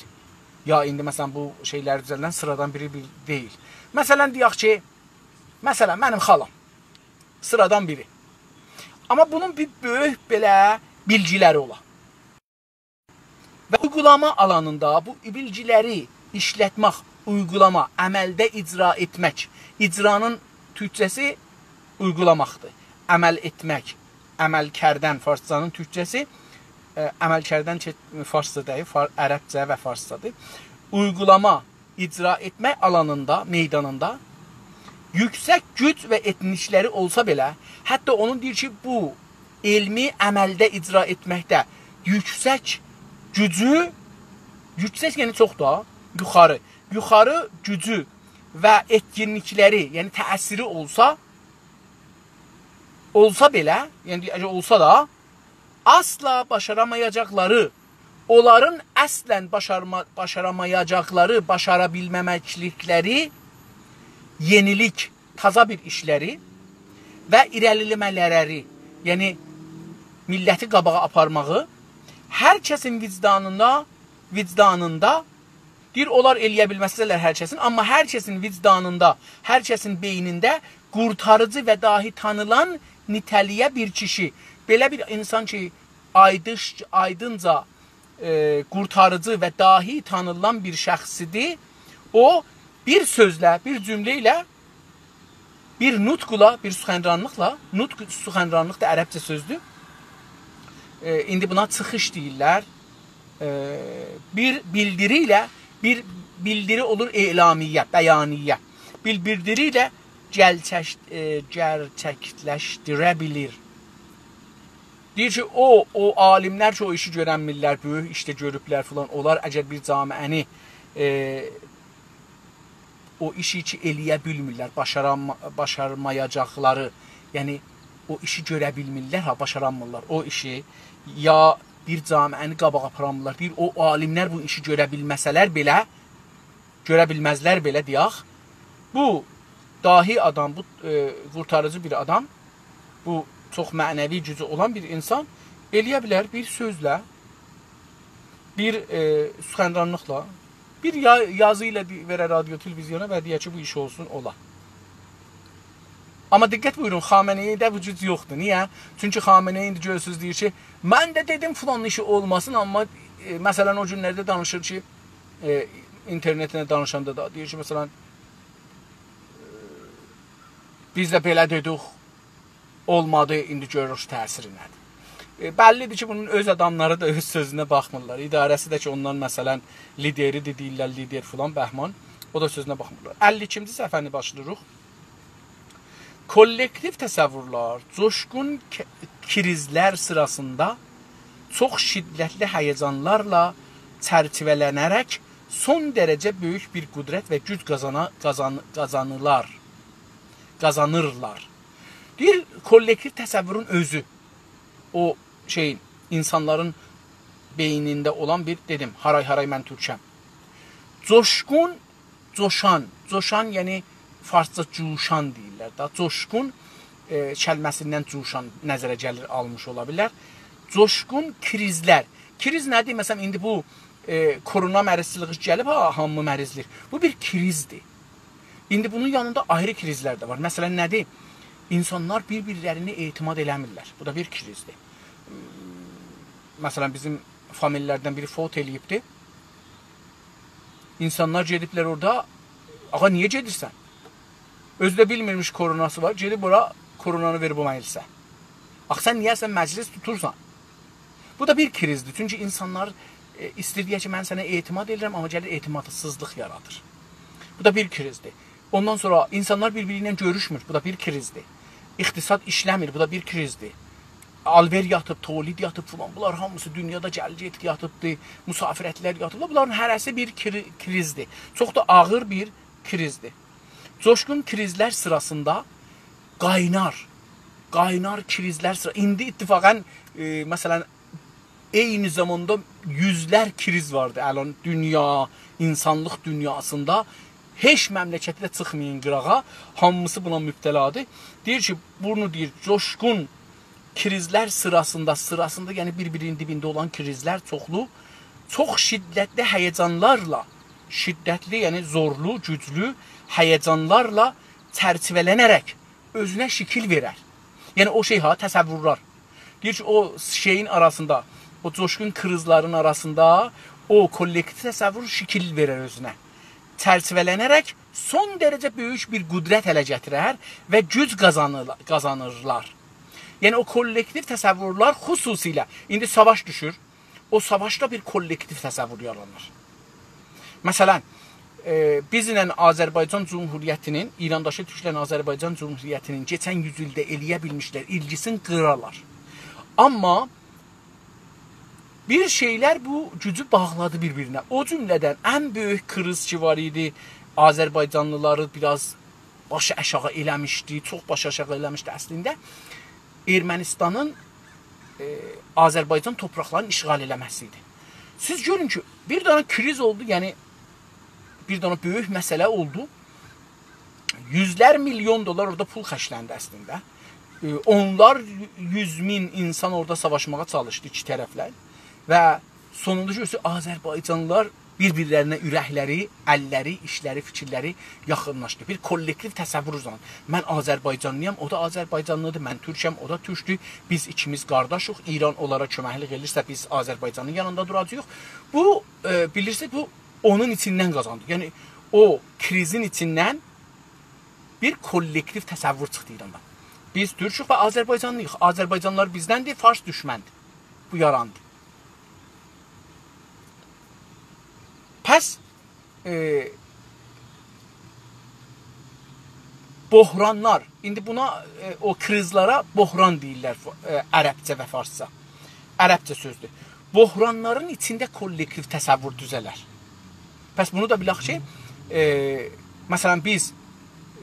Ya indi məsələn bu şeylər düzəldən sıradan biri deyil. Məsələn deyək ki, məsələn mənim xalam sıradan biri. Amma bunun bir böyük belə bilgiləri ola. Və uygulama alanında bu bilgiləri işlətmək, uygulama, əməldə icra etmək. İcranın türkçəsi uygulamaqdır. Əməl etmək, əməlkərdən farscanın türkçəsi əməlkərdən farscadayı, ərəbcə və farscadır. Uygulama, icra etmək alanında, meydanında yüksək güc və etnikləri olsa belə, hətta onun deyir ki, bu elmi əməldə icra etməkdə yüksək gücü, yüksək yəni çox da, yuxarı gücü və etkinlikləri, yəni təsiri olsa belə, yəni olsa da, asla başaramayacaqları, onların əslən başaramayacaqları, başara bilməməklikləri, yenilik, taza bir işləri və irəliləmələri, yəni milləti qabağa aparmağı hər kəsin vicdanında Deyir, onlar eləyə bilməsələr hər kəsin, amma hər kəsin vicdanında, hər kəsin beynində qurtarıcı və dahi tanılan nitəliyə bir kişi, belə bir insan ki, aydınca qurtarıcı və dahi tanınan bir şəxsidir, o bir sözlə, bir cümlə ilə, bir nutqla, bir suxənranlıqla, nutq suxənranlıq da ərəbcə sözdür. İndi buna çıxış deyirlər. Bir bildiri ilə, bir bildiri olur elamiyyə, bəyaniyyə. Bir bildiri ilə gerçəkləşdirə bilir. Deyir ki, o alimlər ki, o işi görənmirlər, böyük işdə görüblər filan, onlar əgər bir camiəni o işi ki, eləyə bilmirlər, başarmayacaqları, yəni o işi görə bilmirlər, başaranmırlar o işi, ya bir camiəni qabağa aparamırlar, deyir, o alimlər bu işi görə bilməzlər belə deyək, bu dahi adam, bu qurtarıcı bir adam, bu çox mənəvi gücü olan bir insan eləyə bilər bir sözlə, bir suxənranlıqla, bir yazı ilə verər radio, televizyona və deyək ki, bu iş olsun, ola. Amma diqqət buyurun, Xameneyidə bu güc yoxdur. Niyə? Çünki Xameneyi indi görürsünüz deyir ki, mən də dedim filan işi olmasın, amma məsələn o günlərdə danışır ki, internetinə danışanda da deyir ki, məsələn, biz də belə dedik, olmadı, indi görürük təsiri nədir. Bəllidir ki, bunun öz adamları da öz sözünə baxmırlar. İdarəsi də ki, ondan məsələn, lideridir, deyirlər, lider filan, Bəhman, o da sözünə baxmırlar. 52-ci səhifəni başlayırıq. Kollektiv təsəvvürlər, coşqun krizlər sırasında çox şiddətli həyəcanlarla çərçivələnərək son dərəcə böyük bir qüdrət və güc qazanırlar. Deyir, kollektiv təsəvvürün özü, o şeyin, insanların beynində olan bir, dedim, haray mən türkəm. Coşqun, coşan, yəni farsca cuşan deyirlər da. Coşqun kəlməsindən cuşan nəzərə gəlir, almış ola bilər. Coşqun krizlər. Kriz nədir? Məsələn, indi bu korona mərizliyi gəlib, hamı mərizlir. Bu bir krizdir. İndi bunun yanında ayrı krizlər də var. Məsələn, nədir? İnsanlar bir-birlərini etimad eləmirlər. Bu da bir krizdir. Məsələn, bizim famillərdən biri fot eləyibdir. İnsanlar gediblər orada, ağa niyə gedirsən? Özü də bilmirmiş koronası var, gedib ora koronanı verib o məclisə. Ax, sən niyəsən məclis tutursan? Bu da bir krizdir. Çünki insanlar istəyir ki, mən sənə etimad edirəm, amma gəlir etimadsızlıq yaradır. Bu da bir krizdir. Ondan sonra insanlar bir-biri ilə görüşmür, bu da bir krizdir. İqtisad işləmir, bu da bir krizdir. Alver yatıb, tolid yatıb falan, bunlar hamısı dünyada gəlcət yatıbdır, musafirətlər yatıblar. Bunların hərəsi bir krizdir. Çox da ağır bir krizdir. Coşqun krizlər sırasında qaynar krizlər sırasında, indi ittifaqən, məsələn, eyni zamanda yüzlər kriz vardı, ələn, dünya, insanlıq dünyasında, heç məmləkəti də çıxmayın qırağa, hamısı buna mübtəladır. Deyir ki, bunu deyir, coşqun krizlər sırasında, yəni bir-birinin dibində olan krizlər çoxlu, çox şiddətli həyəcanlarla, yəni zorlu, güclü həyəcanlarla çərçivələnərək özünə şəkil verər. Yəni o şey təsəvvürlər. Deyir ki, o şeyin arasında, o coşqun krizlərin arasında o kollektiv təsəvvür şəkil verər özünə. Çərçivələnərək son dərəcə böyük bir qüdrət ələ gətirər və güc qazanırlar. Yəni o kollektiv təsəvvürlər xüsusilə, indi savaş düşür, o savaşda bir kollektiv təsəvvür yaranır. Məsələn, bizlə Azərbaycan Cumhuriyyətinin, İrandakı türklərin Azərbaycan Cumhuriyyətinin keçən yüzildə eləyə bilmişlər, ilgisini qırarlar. Amma bir şeylər bu gücü bağladı bir-birinə. O cümlədən ən böyük kriz ki var idi, Azərbaycanlıları biraz başı aşağı eləmişdi, çox başı aşağı eləmişdi əslində. Ermənistanın Azərbaycan torpaqlarını işğal eləməsi idi. Siz görün ki, bir dana kriz oldu, yəni bir dana böyük məsələ oldu. Yüzlər milyon dolar orada pul xərcləndi əslində. Onlar 100 min insan orada savaşmağa çalışdı iki tərəflər. Və sonunda görürsünüz Azərbaycanlılar bir-birlərinə ürəkləri, əlləri, işləri, fikirləri yaxınlaşdı. Bir kollektiv təsəvvür uzanır. Mən Azərbaycanlıyam, o da Azərbaycanlıdır, mən türkəm, o da türkdür. Biz ikimiz qardaşıq. İran onlara köməklik edirsə biz Azərbaycanın yanında duracağıq. Bu bilirsiniz bu onun içindən qazandı. Yəni o krizin içindən bir kollektiv təsəvvür çıxdı İrandan. Biz türkük və Azərbaycanlıyıq. Azərbaycanlılar bizdəndir, Fars düşməndir. Bu yarandı. Pəs bohranlar, indi buna o krizlara bohran deyirlər ərəbcə və farsça. Ərəbcə sözdür. Bohranların içində kollektiv təsəvvür düzələr. Pəs bunu da bilək ki, məsələn biz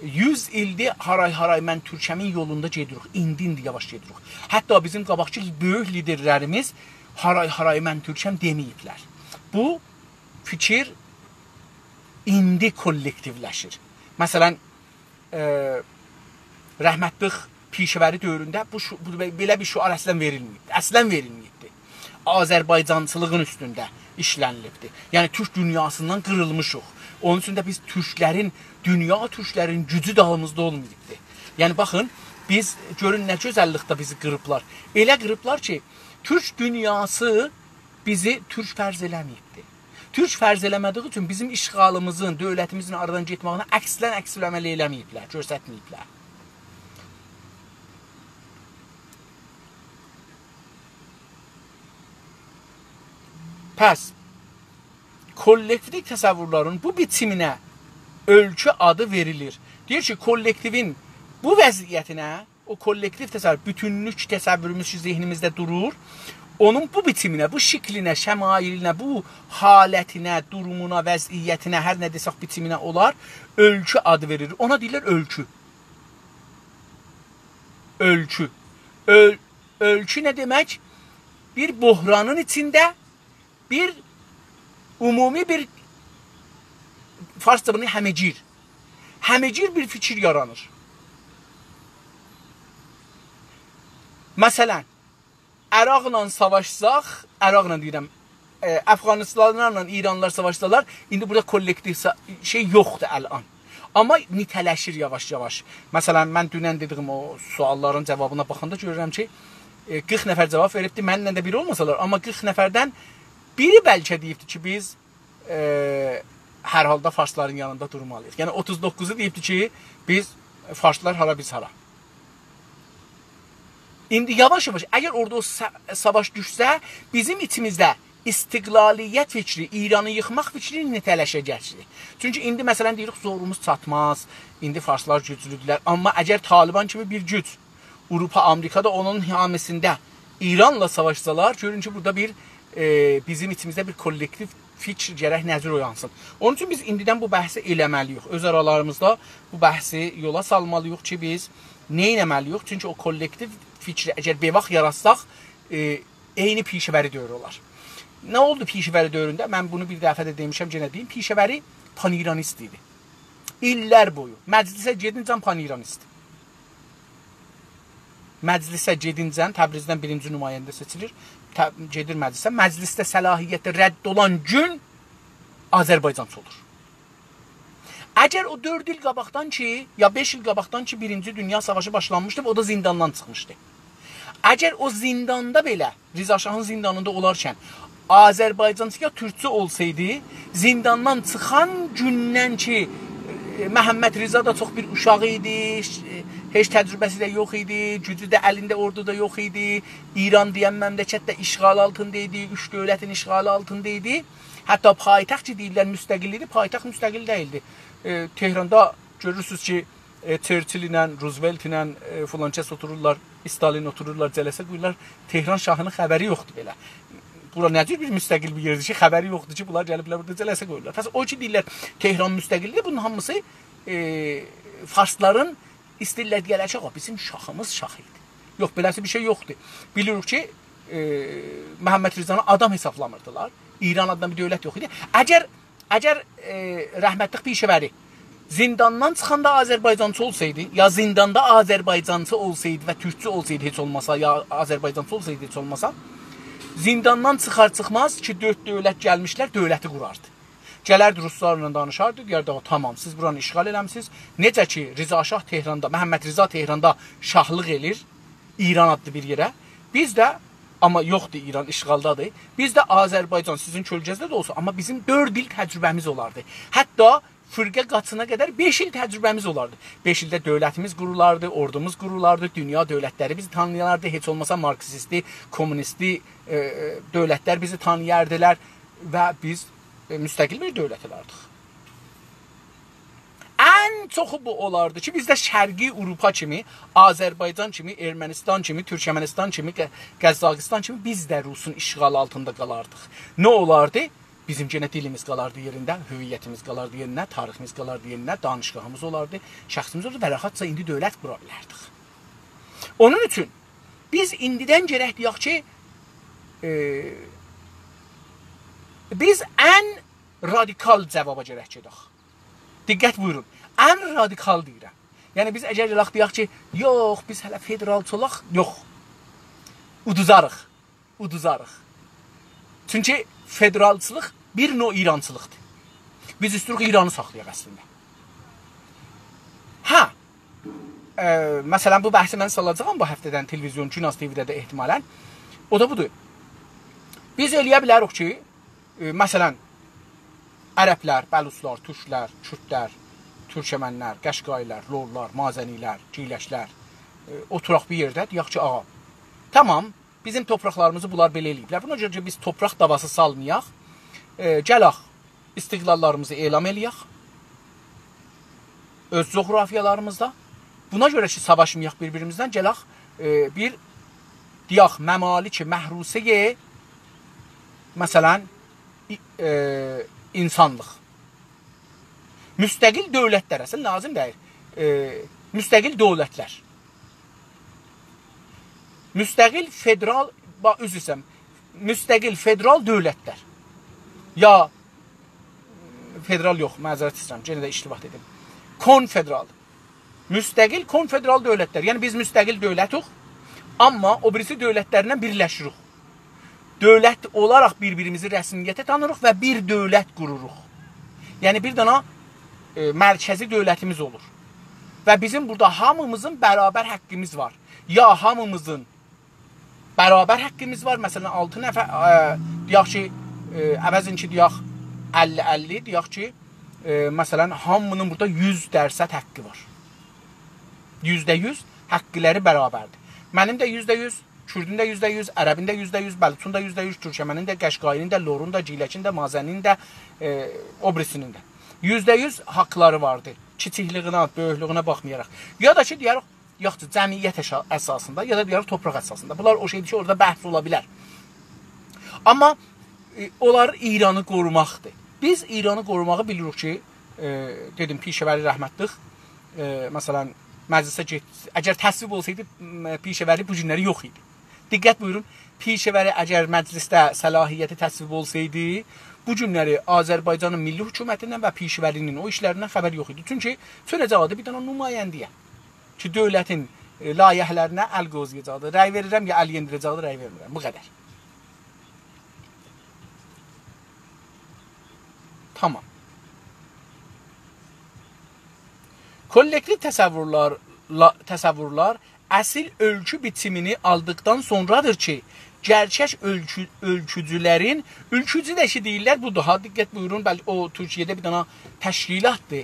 100 ildir haray-haray mən Türkəmin yolunda gedirik, indi yavaş gedirik. Hətta bizim qabaqçı böyük liderlərimiz haray-haray mən Türkəm deməyiblər. Bu fikir indi kollektivləşir. Məsələn, rəhmətlik pişəvəri dövründə belə bir şüar əslən verilməyibdir. Əslən verilməyibdir. Azərbaycancılığın üstündə işlənilibdir. Yəni, Türk dünyasından qırılmışıq. Onun üçün də biz dünya türklərin gücü dalımızda olmayıbdır. Yəni, baxın, biz görün nə gözəllikdə bizi qırıblar. Elə qırıblar ki, Türk dünyası bizi türk fərz eləməyibdir. Türk fərz eləmədiyi üçün bizim işğalımızın, dövlətimizin aradan getməyinə əksdən əksləməli eləməyiblər, göstərməyiblər. Pəs, kollektiv təsəvvürlərin bu biçiminə ölçü adı verilir. Deyir ki, kollektivin bu vəziyyətinə, o kollektiv təsəvvür, bütünlük təsəvvürümüz ki, zehnimizdə durur, onun bu bitiminə, bu şiklinə, şəmailinə, bu halətinə, durumuna, vəziyyətinə, hər nə desək bitiminə olar, ölçü adı verilir. Ona deyirlər ölçü. Ölçü. Ölçü nə demək? Bir bohranın içində bir umumi bir farsca bunu həməcir. Həməcir bir fikir yaranır. Məsələn, Əraqla savaşsaq, Əraqla deyirəm, Əfqanistanlarla İranlar savaşsalar, indi burada kollektiv şey yoxdur əlan. Amma nitələşir yavaş-yavaş. Məsələn, mən dünən dediyim o sualların cavabına baxanda görürəm ki, 40 nəfər cavab veribdi, mənimlə də biri olmasalar, amma 40 nəfərdən biri bəlkə deyibdi ki, biz hər halda farsların yanında durmalıyıq. Yəni 39'u deyibdi ki, biz farslar hara, biz hara. İndi yavaş-yavaş, əgər orada o savaş düşsə, bizim içimizdə istiqlaliyyət fikri, İranı yıxmaq fikri nitələşəcəkdir. Çünki indi məsələn deyirik, zorumuz çatmaz, indi farslar güclüdürlər. Amma əgər Taliban kimi bir güc, Avropa, Amerikada onun hamisində İranla savaşsalar, görün ki, burada bir bizim içimizdə bir kollektiv fikir gərək nəzir oyansın. Onun üçün biz indidən bu bəhsi eləməliyik. Öz aralarımızda bu bəhsi yola salmalıyıq ki, biz nə eləməliyik? Çünki o kollektiv fikri əgər bevaq yaratsaq, eyni pişəvəri dövrü olar. Nə oldu pişəvəri dövründə? Mən bunu bir dəfə də demişəm, yenə deyim. Pişəvəri pan-İranist idi. İllər boyu. Məclisə gedincən pan-İranist. Məclisə gedincən, Təbrizdən birinci nümayəndə seçilir. Gedir məclisə. Məclisdə səlahiyyəti rədd olan gün Azərbaycançı olur. Əgər o 4 il qabaqdan ki, ya 5 il qabaqdan ki, birinci dünya savaşı başlanmışdı, o da zindandan çıxmışdı. Əgər o zindanda belə, Riza Şahın zindanında olarkən, Azərbaycançı ya türkçü olsaydı, zindandan çıxan gündən ki, Məhəmməd Riza da çox bir uşağı idi, heç təcrübəsi də yox idi, gücü də əlində, ordu da yox idi, İran deyən məmləkət də işğal altında idi, 3 dövlətin işğalı altında idi. Hətta paytaxt ki, deyirlər müstəqil idi, paytaxt müstəqil deyildi. Tehranda görürsünüz ki, Churchill ilə, Roosevelt ilə filankəs otururlar, Stalin otururlar, cələsə qoyurlar, Tehran şahının xəbəri yoxdur belə. Bura necə bir müstəqil bir yerdir ki, xəbəri yoxdur ki, bunlar gəliblər burada cələsə qoyurlar. Təsə o ki, deyirlər, Tehran müstəqildir, bunun hamısı farsların istəyirlər gələcək, bizim şahımız şah idi. Yox, beləsi bir şey yoxdur. Bilirik ki, Məhəmməd Rizanı adam hesablamırdılar. İran adına bir dövlət yox idi. Əgər rəhmətlik pişəvəri zindandan çıxanda Azərbaycançı olsaydı, ya zindanda Azərbaycançı olsaydı və türkçü olsaydı heç olmasa, ya Azərbaycançı olsaydı heç olmasa, Zindandan çıxar-çıxmaz ki, 4 dövlət gəlmişlər, dövləti qurardı. Gələrdi ruslarla danışardı, deyərdi, tamam, siz buranı işğal eləmişsiniz. Necə ki, Rıza Şah Tehranda, Məhəmməd Rıza Tehranda şahlıq eləyir, İran adlı bir yerə. Biz də, amma yoxdur, İran işğaldadır. Biz də Azərbaycan sizin kölgəzdə də olsa, amma bizim 4 il təcrübəmiz olardı. Hətta fırqa qaçına qədər 5 il təcrübəmiz olardı. 5 ildə dövlətimiz qurulardı, ordumuz qurulardı, dünya dövlətləri bizi tanıyardı. Heç olmasa marksisti, kommunisti dövlətlər bizi tanıyardılar və biz müstəqil bir dövlət olardıq. Ən çoxu bu olardı ki, bizdə Şərqi Avropa kimi, Azərbaycan kimi, Ermənistan kimi, Türkmənistan kimi, Qəzaqistan kimi biz də Rusun işğalı altında qalardıq. Nə olardı? Bizim yenə dilimiz qalardı yerində, hüviyyətimiz qalardı yerində, tariximiz qalardı yerində, danışqahımız olardı, şəxsimiz olardı və rahatca indi dövlət qura bilərdik. Onun üçün biz indidən gərək deyək ki, biz ən radikal cavaba gərək gedək. Diqqət buyurun, ən radikal deyirəm. Yəni biz əgər deyək ki, yox, biz hələ federalçı olaq, yox, uduzarıq. Çünki federalçılıq bir növ İrançılıqdır. Biz istəyirik İranı saxlayaq əslində. Hə, məsələn, bu bəhsi mən salacağam bu həftədən televizyon, Günaz TV-də də ehtimalən. O da budur. Biz eləyə bilərik ki, məsələn, ərəblər, bəluslar, türklər, kürdlər, türkəmənlər, qəşqaylar, lorlar, mazənilər, giyləşlər oturaq bir yerdə, deyək ki, ağa, tamam, bizim torpaqlarımızı bunlar belə eləyiblər. Buna görə ki, biz torpaq davası salmayaq, gələk, istiqlallarımızı elam eləyək, öz coğrafiyalarımızda. Buna görə ki, savaşmayaq bir-birimizdən, gələk, bir, deyək, məmalik-i məhrusəyə, məsələn, insanlıq. Müstəqil dövlətlər, əslən, lazım deyir, müstəqil dövlətlər. Müstəqil federal, müstəqil federal dövlətlər. Ya, federal yox, məzərət istəyirəm, yenə də iştibat edim. Konfederal. Müstəqil konfederal dövlətlər. Yəni, biz müstəqil dövlətik, amma o birisi dövlətlərindən birləşirik. Dövlət olaraq bir-birimizi rəsmiyyətə tanırıq və bir dövlət qururuq. Yəni, bir dana mərkəzi dövlətimiz olur. Və bizim burada hamımızın bərabər haqqımız var. Ya hamımızın bərabər haqqımız var. Məsələn, 6 nəfər, deyək ki, əvəzin ki, deyək 50-50, deyək ki, məsələn, hamının burada 100% haqqı var. %100 haqqıları bərabərdir. Mənim də %100, Kürdün də %100, Ərəbin də %100, Bəlutun da %100, Türkəmənin də, Qəşqayının da, Lorun da, Ciyləkin də, Mazənin də, obrisinin də. %100 haqları vardır. Kiçikliyinə, böyüklüyünə baxmayaraq. Ya da ki, deyərək, yoxdur, cəmiyyət əsasında, ya da deyərək, torpaq əsasında. Bunlar o şeydir ki, orada bəhs ola bilər. Amma onlar İranı qorumaqdır. Biz İranı qorumağı bilirik ki, dedim, Pişəvəri rəhmətlik, məsələn, məclisə getdi. Əgər təsvib olsaydı, Pişəvəri bu günləri yox idi. Diqqət buyurun, Pişəvəri əgər məclisdə səlahiyyəti təsvib olsaydı, bu günləri Azərbaycanın milli hökumətindən və Pişəvərinin o işlərindən xəbər yox idi. Çünki çöləcəqadı bir dənə nümayəndiyə ki, dövlətin layihələrinə əl qozuyacaqdı. Rəy verirəm ya əl yendirəcəkdir, rəy vermirəm. Bu qədər. Tamam. Kollektiv təsəvvürlər əsl ölçü biçimini aldıqdan sonradır ki, gerçək ölçücülərin, ölçücü də ki deyirlər, bu daha diqqət buyurun, bəli, o Türkiyədə bir dana təşkilatdır,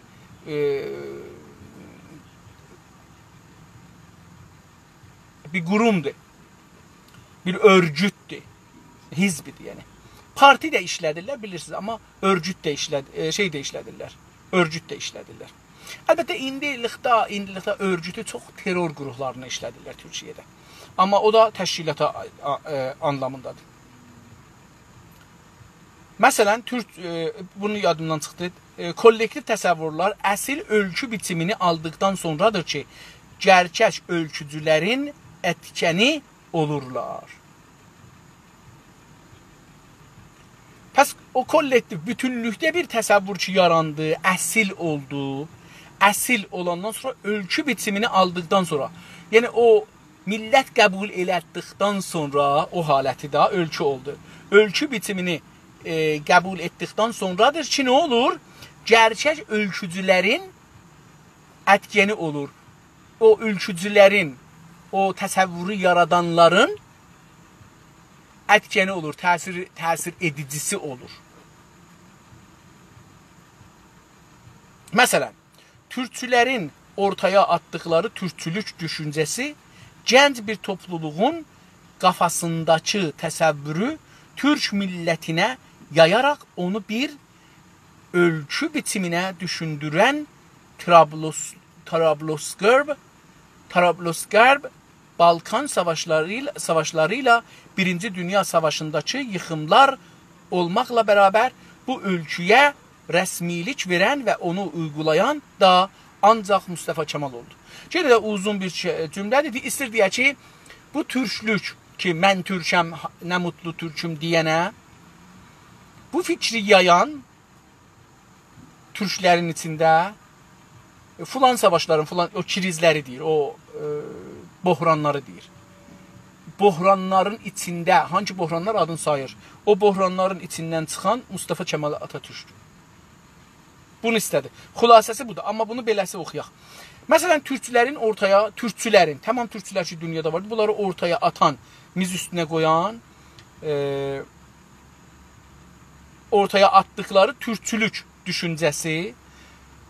bir qurumdur, bir örgütdür, hizbidir yəni. Parti də işlədirlər, bilirsiniz, amma örgüt də işlədirlər, örgüt də işlədirlər. Əlbəttə, indilikdə örgütü çox terror qurumlarını işlədirlər Türkiyədə. Amma o da təşkilata anlamındadır. Məsələn, bunu yadımdan çıxdı, kollektiv təsəvvürlər əsl ölçü biçimini aldıqdan sonradır ki, gerçək ölçücülərin etkəni olurlar. Pəs o kollektiv bütünlükdə bir təsəvvür ki, yarandı, əsil oldu. Əsil olandan sonra ölçü biçimini aldıqdan sonra, yəni o millət qəbul elətdikdən sonra o haləti də ölçü oldu. Ölçü bitimini qəbul etdikdən sonradır ki, nə olur? Gerçək ölçücülərin ətkəni olur. O ölçücülərin, o təsəvvürü yaradanların ətkəni olur, təsir edicisi olur. Məsələn, türkçülərin ortaya atdıqları türkçülük düşüncəsi gənc bir topluluğun qafasındakı təsəvvürü türk millətinə yayaraq onu bir ölçü bitiminə düşündürən Trablusgarp Balkan savaşlarıyla Birinci Dünya Savaşındakı yıxımlar olmaqla bərabər bu ölçüyə rəsmilik verən və onu uygulayan da ancaq Mustafa Kemal oldu. Şeydə də uzun bir cümlədir. İstir deyək ki, bu türklük ki, mən türkəm, nə mutlu türküm deyənə, bu fikri yayan türklərin içində filan savaşların, filan o krizləri deyir, o bohranları deyir. Bohranların içində, hangi bohranlar adını sayır? O bohranların içindən çıxan Mustafa Kemal Atatürk'dür. Bunu istədi. Xülasəsi budur. Amma bunu beləsi oxuyaq. Məsələn, türkçülərin, tamam türkçülər ki, dünyada vardı, bunları ortaya atan, miz üstünə qoyan, ortaya atdıqları türkçülük düşüncəsi,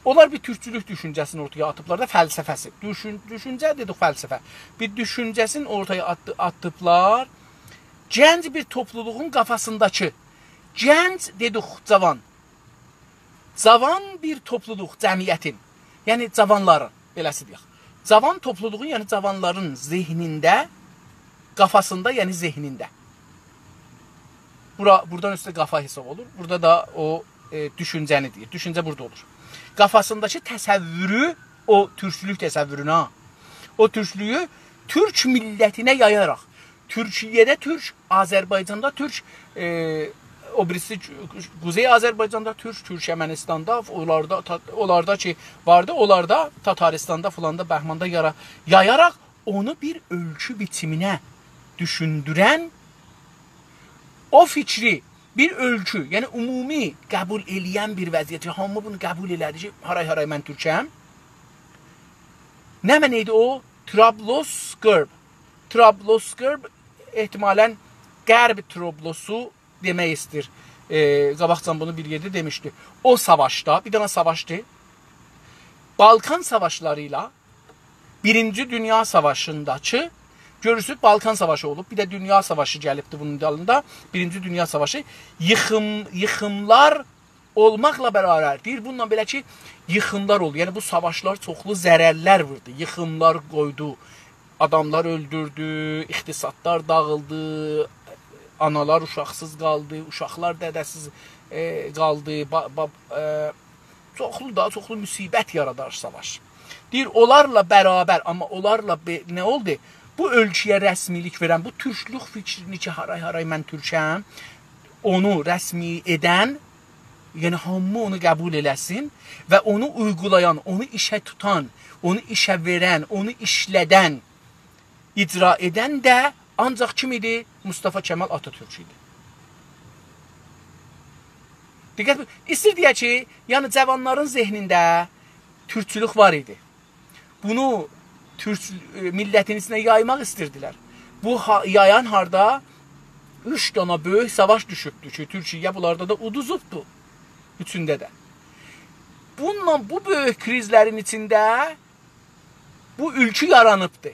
onlar bir türkçülük düşüncəsini ortaya atıblar da fəlsəfəsi. Düşüncə dedik fəlsəfə. Bir düşüncəsini ortaya atıblar. Gənc bir topluluğun qafasındakı, gənc dedik cavan. Cavan bir topluluq, cəmiyyətin, yəni cavanların, beləsi deyək. Cavan topluluğun, yəni cavanların zehnində, qafasında, yəni zehnində. Buradan üstə qafa hesab olur. Burada da o düşüncəni deyir. Düşüncə burada olur. Qafasındakı təsəvvürü, o türkçülük təsəvvürünə, o türklüyü türk millətinə yayaraq, Türkiyədə türk, Azərbaycanda türk, o birisi Quzey Azərbaycanda türk, Türkmənistanda, onlarda ki vardı, onlarda Tataristanda, fulanda, Bəhmanda yayaraq onu bir ölçü bitiminə düşündürən, o fikri bir ölçü, yəni ümumi qəbul eləyən bir vəziyyət, hamı bunu qəbul elədi ki, haray mən türkəm. Nə mənəydi o? Trablusgarp ehtimalən Qərb Trablusu demək istir. Qabaqcan bunu bir yerdə demişdi. O savaşda, bir dənə savaşdı. Balkan savaşlarıyla Birinci Dünya Savaşındakı, görürsünüz Balkan Savaşı olub, bir də Dünya Savaşı gəlibdi bunun dalında. Birinci Dünya Savaşı yıxımlar olmaqla bərabər deyir. Bununla belə ki, yıxımlar oldu. Yəni bu savaşlar çoxlu zərərlər vurdu. Yıxımlar qoydu. Adamlar öldürdü, iqtisadlar dağıldı, analar uşaqsız qaldı, uşaqlar dədəsiz qaldı. Çoxlu müsibət yaradar savaş. Deyir, onlarla bərabər, amma onlarla nə oldu? Bu ölçüyə rəsmilik verən, bu türklük fikrini ki, haray mən türkəm, onu rəsmi edən, yəni hamı onu qəbul eləsin və onu uygulayan, onu işə tutan, onu işə verən, onu işlədən, icra edən də ancaq kim idi? Mustafa Kemal Atatürk idi. Diqqət, istir deyək ki, yəni cavanların zehnində türkçülük var idi. Bunu millətin içinə yaymaq istirdilər. Bu yayan harda 3 dana böyük savaş düşübdür ki, Türkiyə bunlarda da uduzubdur. Üçündə də. Bununla bu böyük krizlərin içində bu ölçü yaranıbdır.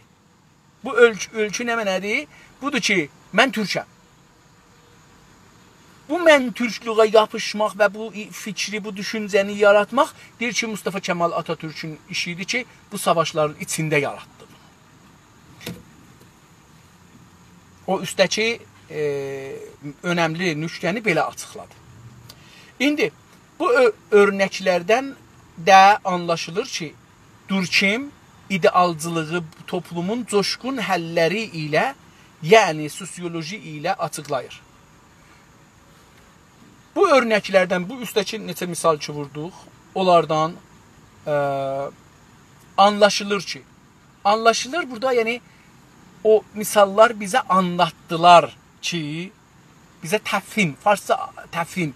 Bu ölçü nə mənədir? Budur ki, mən türkəm. Bu mən türklüğə yapışmaq və bu fikri, bu düşüncəni yaratmaq deyir ki, Mustafa Kemal Atatürk'ün işidir ki, bu savaşların içində yaratdı. O üstəki önəmli nüktəni belə açıqladı. İndi bu örnəklərdən də anlaşılır ki, Durkheim idealcılığı toplumun coşqun həlləri ilə, yəni sosioloji ilə açıqlayır. Bu örnəklərdən, bu üstəki neçə misal ki vurduq, onlardan anlaşılır ki, burada yəni o misallar bizə anlatdılar ki, bizə təfhim, farsça təfhim.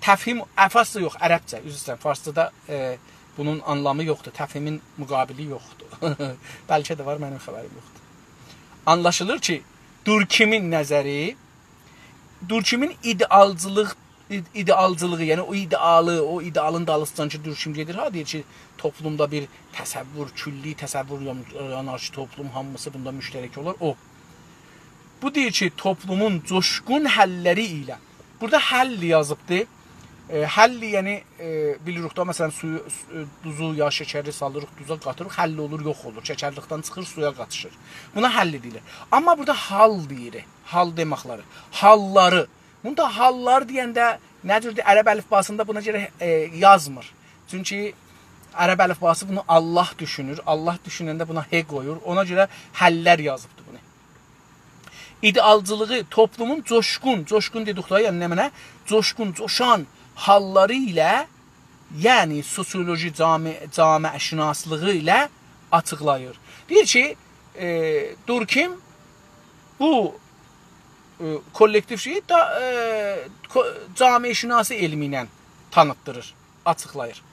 Təfhim, farsça yox, ərəbcə, üzr istəyirəm. Farsçada bunun anlamı yoxdur, təfhimin müqabili yoxdur. Bəlkə də var, mənim xəbərim yoxdur. Anlaşılır ki, Durkheim'in nəzəri, Durkheim'in idealcılığı, yəni o idealın dalısından ki, Durkheim gedir, ha deyir ki, toplumda bir təsəvvür, külli təsəvvür yanar ki, toplum hamısı bunda müştərək olur, o. Bu deyir ki, toplumun coşqun həlləri ilə, burada həll yazıbdır, həlli, yəni, bilirik da, məsələn, suyu, duzu, ya şəkəri salırıq, duza qatırıq, həlli olur, yox olur, şəkərlikdən çıxır, suya qatışır. Buna həlli deyilir. Amma burada hal deyir, hal deməkləri, halları. Bunda hallar deyəndə, nədirdir, ərəb əlifbasında buna görə yazmır. Çünki ərəb əlifbası bunu Allah düşünür, Allah düşünəndə buna he qoyur, ona görə həllər yazıbdır bunu. İdealcılığı, toplumun coşqun dedikdə, yəni nə mənə? Coşqun, coşan halları ilə, yəni sosioloji camiəşünaslığı ilə açıqlayır. Deyir ki, Durkheim bu kollektiv şeyi da camiəşünası elmi ilə tanıtdırır, açıqlayır.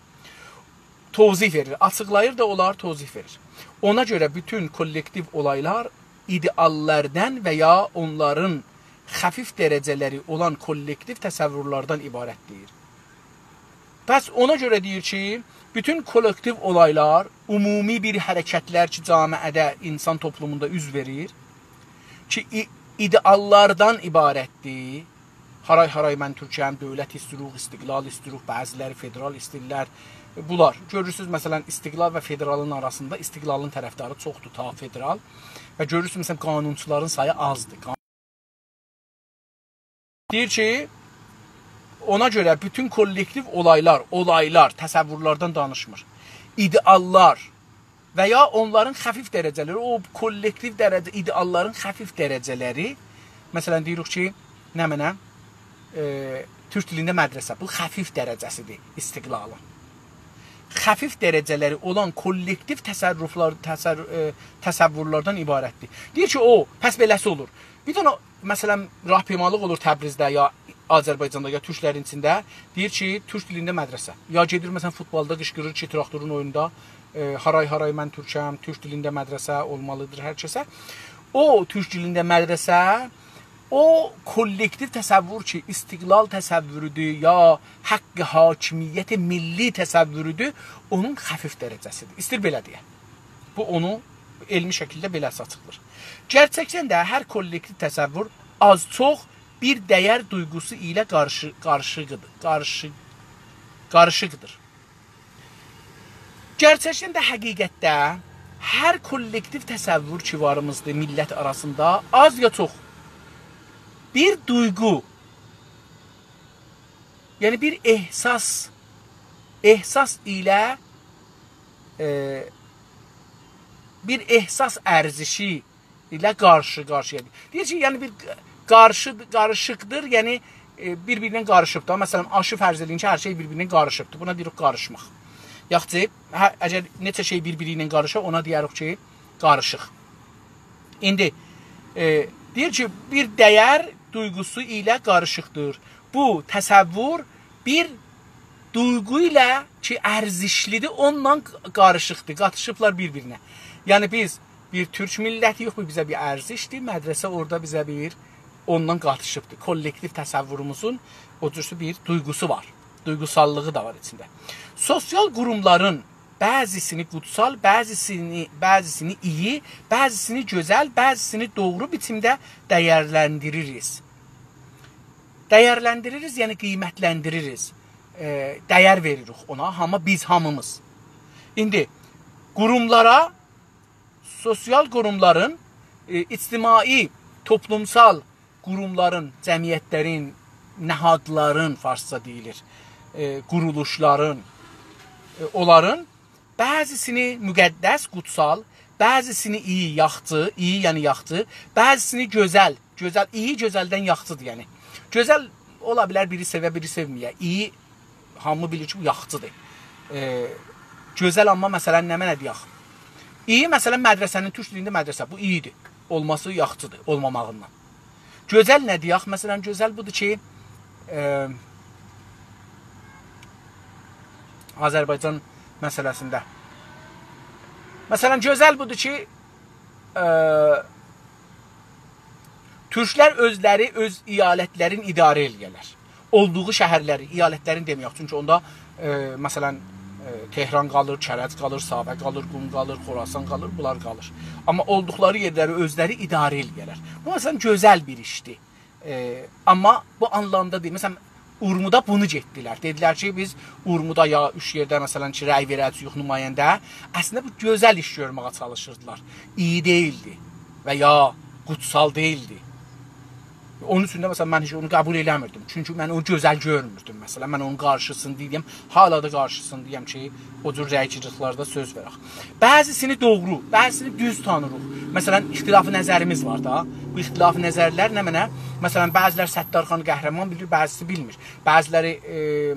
Tozih verir, açıqlayır da olar, tozih verir. Ona görə bütün kollektiv olaylar ideallərdən və ya onların xəfif dərəcələri olan kollektiv təsəvvürlərdən ibarətdir. Bəs ona görə deyir ki, bütün kollektiv olaylar ümumi bir hərəkətlər ki, camiədə, insan toplumunda üz verir, ki, ideallardan ibarətdir. Haray mən Türkiyəm, dövlət istəyirik, istiqlal istəyirik, bəziləri federal istəyirlər. Bunlar, görürsünüz, məsələn, istiqlal və federalın arasında istiqlalın tərəfdarı çoxdur, ta federal. Və görürsünüz, məsələn, qanunçuların sayı azdır. Deyir ki, ona görə bütün kollektiv olaylar, təsəvvürlərdən danışmır. İdeallar və ya onların xəfif dərəcələri, o kollektiv dərəcə, idealların xəfif dərəcələri, məsələn, deyirik ki, nə mənə? Türk dilində mədrəsə, bu xəfif dərəcəsidir istiqlalın. Xəfif dərəcələri olan kollektiv təsəvvürlərdən ibarətdir. Deyir ki, o, pəs beləsi olur. Bir dənə, məsələn, rahpimalıq olur Təbrizdə, ya Azərbaycanda, ya türklərin içində. Deyir ki, türk dilində mədrəsə. Ya gedir, məsələn, futbolda qışqırır ki, traktorun oyunda, haray mən türkəm, türk dilində mədrəsə olmalıdır hər kəsə. O, türk dilində mədrəsə, o kollektiv təsəvvür ki, istiqlal təsəvvürüdür, ya haqqı hakimiyyət milli təsəvvürüdür, onun xəfif dərəcəsidir. İstir belə deyə. Bu, onu elmi şəkildə belə açıqdır. Gerçəkdən də hər kollektiv təsəvvür az-çox bir dəyər duyğusu ilə qarışıqdır. Gerçəkdən də həqiqətdə hər kollektiv təsəvvür ki varımızdır millət arasında az ya çox bir duyğu, yəni bir ehsas ilə bir ehsas ərzişi ilə qarşı-qarşıyadır. Deyir ki, yəni bir qarışıqdır, yəni bir-birindən qarışıbdır. Məsələn, aşı fərz edin ki, hər şey bir-birindən qarışıbdır. Buna deyirik qarışmaq. Yaxud əgər neçə şey bir-biri ilə qarışır, ona deyirik ki, qarışıq. İndi deyir ki, bir dəyər duyğusu ilə qarışıqdır. Bu təsəvvür bir duyğu ilə ki, ərzişlidir, onunla qarışıqdır, qatışıblar bir-birinə. Yəni biz bir türk milləti yox, bu bizə bir ərzişdir, mədrəsə orada bizə bir ondan qatışıbdır. Kollektiv təsəvvürümüzün o cürsü bir duyğusu var, duyğusallığı da var içində. Sosial qurumların bəzisini qutsal, bəzisini iyi, bəzisini gözəl, bəzisini doğru biçimdə dəyərləndiririz. Dəyərləndiririz, yəni qiymətləndiririz. Dəyər veririk ona, amma biz hamımız. İndi qurumlara, sosial qurumların, ictimai, toplumsal qurumların, cəmiyyətlərin, nəhadların, farsça deyilir, quruluşların, onların bəzisini müqəddəs, qutsal, bəzisini iyi, yaxçı, iyi yəni yaxçı, bəzisini gözəl, iyi gözəldən yaxçıdır yəni. Gözəl ola bilər, biri sevə, biri sevməyə. İyi, hamı bilir ki, bu yaxçıdır. Gözəl amma məsələn nə mənə deyək? İyi, məsələn, mədrəsənin türk dilində mədrəsə, bu iyidir. olması yaxşıdır, olmamağından. Gözəl nə deyək? Məsələn, gözəl budur ki, Azərbaycan məsələsində. Məsələn, gözəl budur ki, türklər özləri öz iyalətlərin idarə eləyərlər. Olduğu şəhərləri, iyalətlərin deməyək. Çünki onda, məsələn, Tehran qalır, Kərəc qalır, Savə qalır, Qum qalır, Xorasan qalır, bunlar qalır. Amma olduqları yerləri özləri idarə eləyərlər. Bu, məsələn, gözəl bir işdir. Amma bu anlamda deyil. Məsələn, Urmuda bunu getdilər. Dedilər ki, biz Urmuda ya 3 yerdə, məsələn ki, rəy verəcəyik nümayəndə. Əslində, bu gözəl iş görməyə çalışırdılar. İyi deyildi və ya qutsal deyildi. Onun üçün də məsələn mən heç onu qəbul eləmirdim. Çünki mən onu gözəl görmürdüm. Məsələn, mən onun qarşısını deyəm, hala da qarşısını deyəm ki, o cür rəykçılıqlarda söz verək. Bəzisini doğru, bəzisini düz tanırıq. Məsələn, ixtilafı nəzərimiz var da. Bu ixtilafı nəzərlər nə mənə? Məsələn, bəzilər Səttarxan qəhrəman bilir, bəzisi bilmir. Bəziləri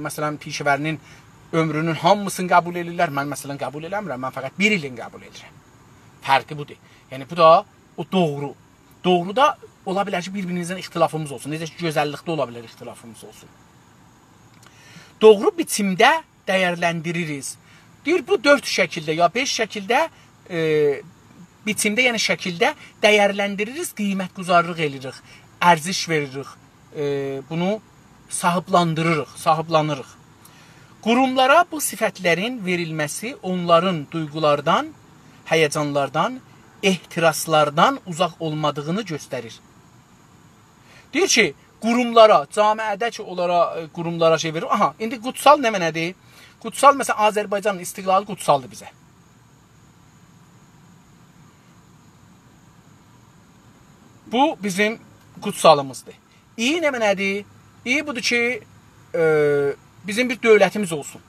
məsələn Pişəvərinin ömrünün hamısını qəbul edirlər. Mən məsələn qəbul eləmirəm. Mən fəqət bir ilin qəbul edirəm. Fərqi budur. Yəni bu da o doğru. Doğru da ola bilər ki, bir-birinizdən ixtilafımız olsun. Necə ki, gözəllikdə ola bilər ixtilafımız olsun. Doğru biçimdə dəyərləndiririz. Deyir, bu 4 şəkildə ya 5 şəkildə biçimdə, yəni şəkildə dəyərləndiririz, qiymət quzarlıq edirik, ərziş veririk, bunu sahiblanırıq. Qurumlara bu sifətlərin verilməsi onların duyğulardan, həyəcanlardan, ehtiraslardan uzaq olmadığını göstərir. Deyir ki, qurumlara, camiədə ki, onlara qurumlara şey verir. Aha, indi qutsal nə mənədir? Qutsal, məsələn, Azərbaycanın istiqlalı qutsaldır bizə. Bu bizim qutsalımızdır. İyi nə mənədir? İyi budur ki, bizim bir dövlətimiz olsun.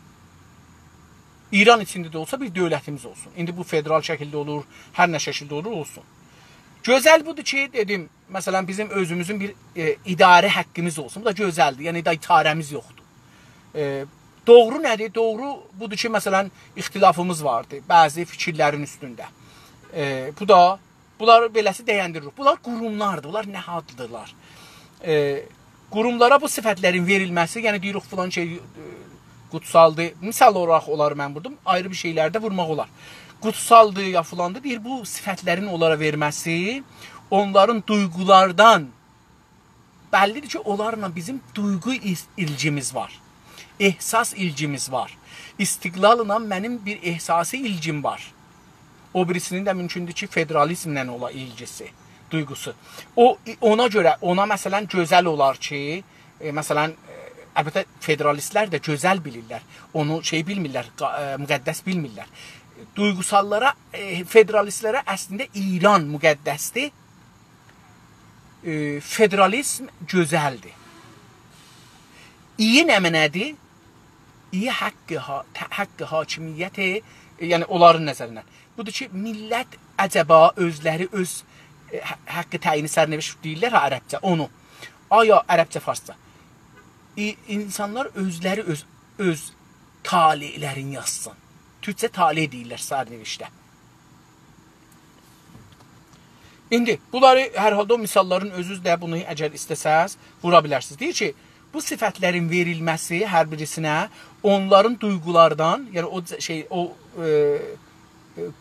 İran içində də olsa bir dövlətimiz olsun. İndi bu federal şəkildə olur, hər nə şəkildə olur, olsun. Gözəl budur ki, dedim, məsələn, bizim özümüzün bir idarə haqqımız olsun. Bu da gözəldir, yəni idarəmiz yoxdur. Doğru nədir? Doğru budur ki, məsələn, ixtilafımız vardır bəzi fikirlərin üstündə. Bu da, bunları beləsi dəyəndiririk. Bunlar qurumlardır, bunlar nəhadlıdırlar. Qurumlara bu sifətlərin verilməsi, yəni deyirik filan şey qutsaldır. Misal olaraq olar mən burada ayrı bir şeylərdə vurmaq olar. Qutsaldır ya filandır deyir, bu sifətlərin onlara verməsi onların duyğulardan, bəllidir ki, onlarla bizim duyğu ilgimiz var. Ehsas ilgimiz var. İstiqlalına mənim bir ehsasi ilgim var. O birisinin də mümkündür ki, federalizmlə ola ilgisi, duyğusu. Ona görə, ona məsələn gözəl olar ki, məsələn, əlbəttə federalistlər də gözəl bilirlər. Onu şey bilmirlər, müqəddəs bilmirlər. Duyğusallara, federalistlərə əslində İran müqəddəsdir. Federalizm gözəldir. İyi nə mənədir? İyi haqqı hakimiyyəti, yəni onların nəzərindən. Budur ki, millət əcəba özləri öz haqqı təyini sərnəviş deyirlər ha, ərəbcə, onu. Aya, ərəbcə, farsca. İnsanlar özləri öz talihlərini yazsın. Türkçə talih deyirlər sərnəvişdə. İndi, bunları hər halda o misalların özünüz də bunu əgər istəsəz vura bilərsiniz. Deyir ki, bu sifətlərin verilməsi hər birisinə onların duyğulardan, yəni o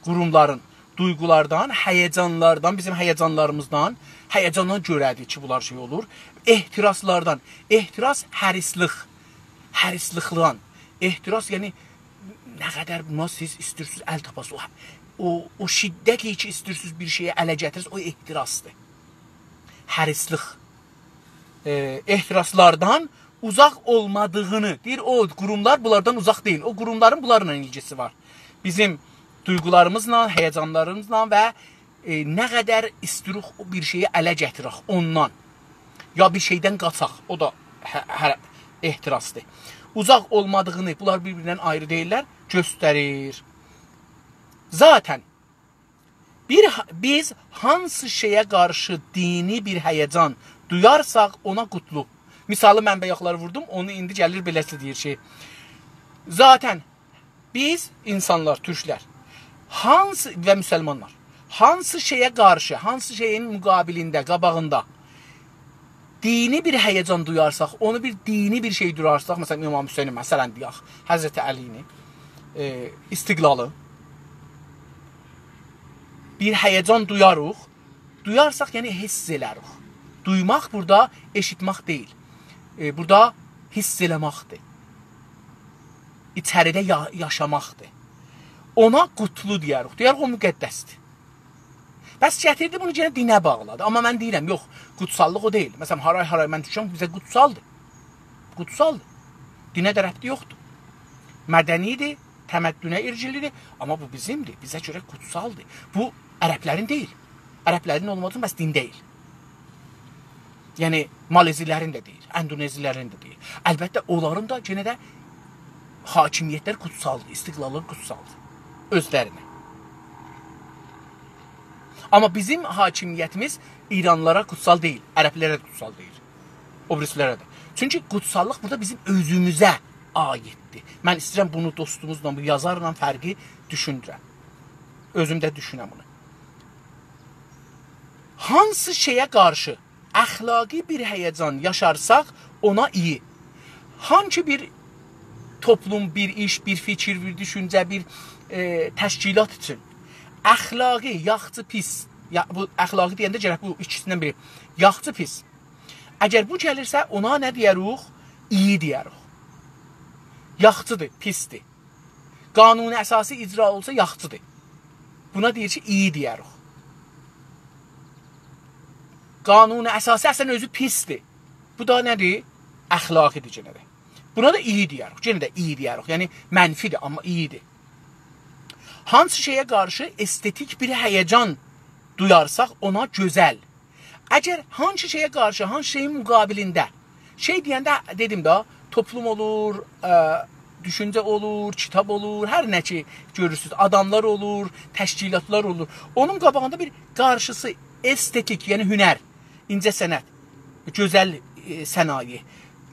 qurumların duyğulardan, həyəcanlardan, bizim həyəcanlarımızdan, həyəcana görədir ki, bunlar şey olur. Ehtiraslardan, ehtiras hərisliklan, ehtiras yəni nə qədər buna siz istəyirsiniz əl tapasınız, o şiddətlə ki, istəyirsiniz bir şeyə ələ gətirirsiniz, o ehtirasdır. Hərislik. Ehtiraslardan uzaq olmadığını, deyir, o qurumlar bunlardan uzaq deyil, o qurumların bunlarla ilgisi var. Bizim duyğularımızla, həyəcanlarımızla və nə qədər istəyirik bir şeyi ələ gətirək ondan. Ya bir şeydən qaçaq, o da ehtirasdır. Uzaq olmadığını, bunlar bir-birindən ayrı deyirlər, göstərir. Zaten biz hansı şeyə qarşı dini bir həyəcan duyarsaq ona qutlu. Misalı mən bayaqlar vurdum, onu indi gəlir beləsi deyir ki, zaten biz insanlar, türklər, və müsəlmanlar, hansı şeyə qarşı, hansı şeyin müqabilində, qabağında dini bir həyəcan duyarsaq, onu bir dini bir şey duyarsaq, məsələn İmam Hüseynin, məsələn deyək, Həzrəti Əlini, İstiqlalı, bir həyəcan duyarsaq, yəni hiss elərik. Duymaq burada eşitmək deyil. Burada hiss eləməkdir. İçəridə yaşamaqdır. Ona qutlu deyərik. Deyərik o müqəddəsdir. Bəs gətirdi bunu yenə dinə bağladı. Amma mən deyirəm, yox, qutsallıq o deyil. Məsələn, haray mən düşürəm, bizə qutsaldır. Qutsaldır. Dinə də rəbti yoxdur. Mədənidir, təməddünə ircilidir. Amma bu bizimdir. Bizə görə qutsaldır. Bu ərəblərin deyil. Ərəblərin olmadığı bəs din deyil. Yəni, Malezilərin də deyil, Endonezilərin də deyil. Əlbəttə, onların da yenə də hakimiyyətlər qutsaldır, istiqlallar qutsaldır. Özlərinə. Amma bizim hakimiyyətimiz İranlara qutsal deyil, ərəblərə də qutsal deyil. O birislərə də. Çünki qutsallıq burada bizim özümüzə aiddir. Mən istəyirəm bunu dostumuzla, bu yazarla fərqi düşünürəm. Özümdə düşünəm bunu. Hansı şeyə qarşı əxlaqi bir həyəcan yaşarsaq, ona iyi. Hangi bir toplum, bir iş, bir fikir, bir düşüncə, bir təşkilat üçün əxlaqi, yaxçı, pis, bu əxlaqi deyəndə gərək bu ikisindən biri, yaxçı, pis. Əgər bu gəlirsə, ona nə deyərik? İyi deyərik. Yaxçıdır, pisdir. Qanuni əsası icra olsa yaxçıdır. Buna deyir ki, iyi deyərik. Qanuni əsası əslən özü pisdir. Bu da nədir? Əxlaqidir yenə də. Buna da iyi deyərik. Yenə də iyi deyərik. Yəni mənfidir, amma iyidir. Hansı şeyə qarşı estetik bir həyəcan duyarsaq, ona gözəl. Əgər hansı şeyə qarşı, hansı şeyin müqabilində, şey deyəndə dedim də, toplum olur, düşüncə olur, kitab olur, hər nə ki görürsünüz, adamlar olur, təşkilatlar olur. Onun qabağında bir qarşısı estetik, yəni hünər, incə sənət, gözəl sənaye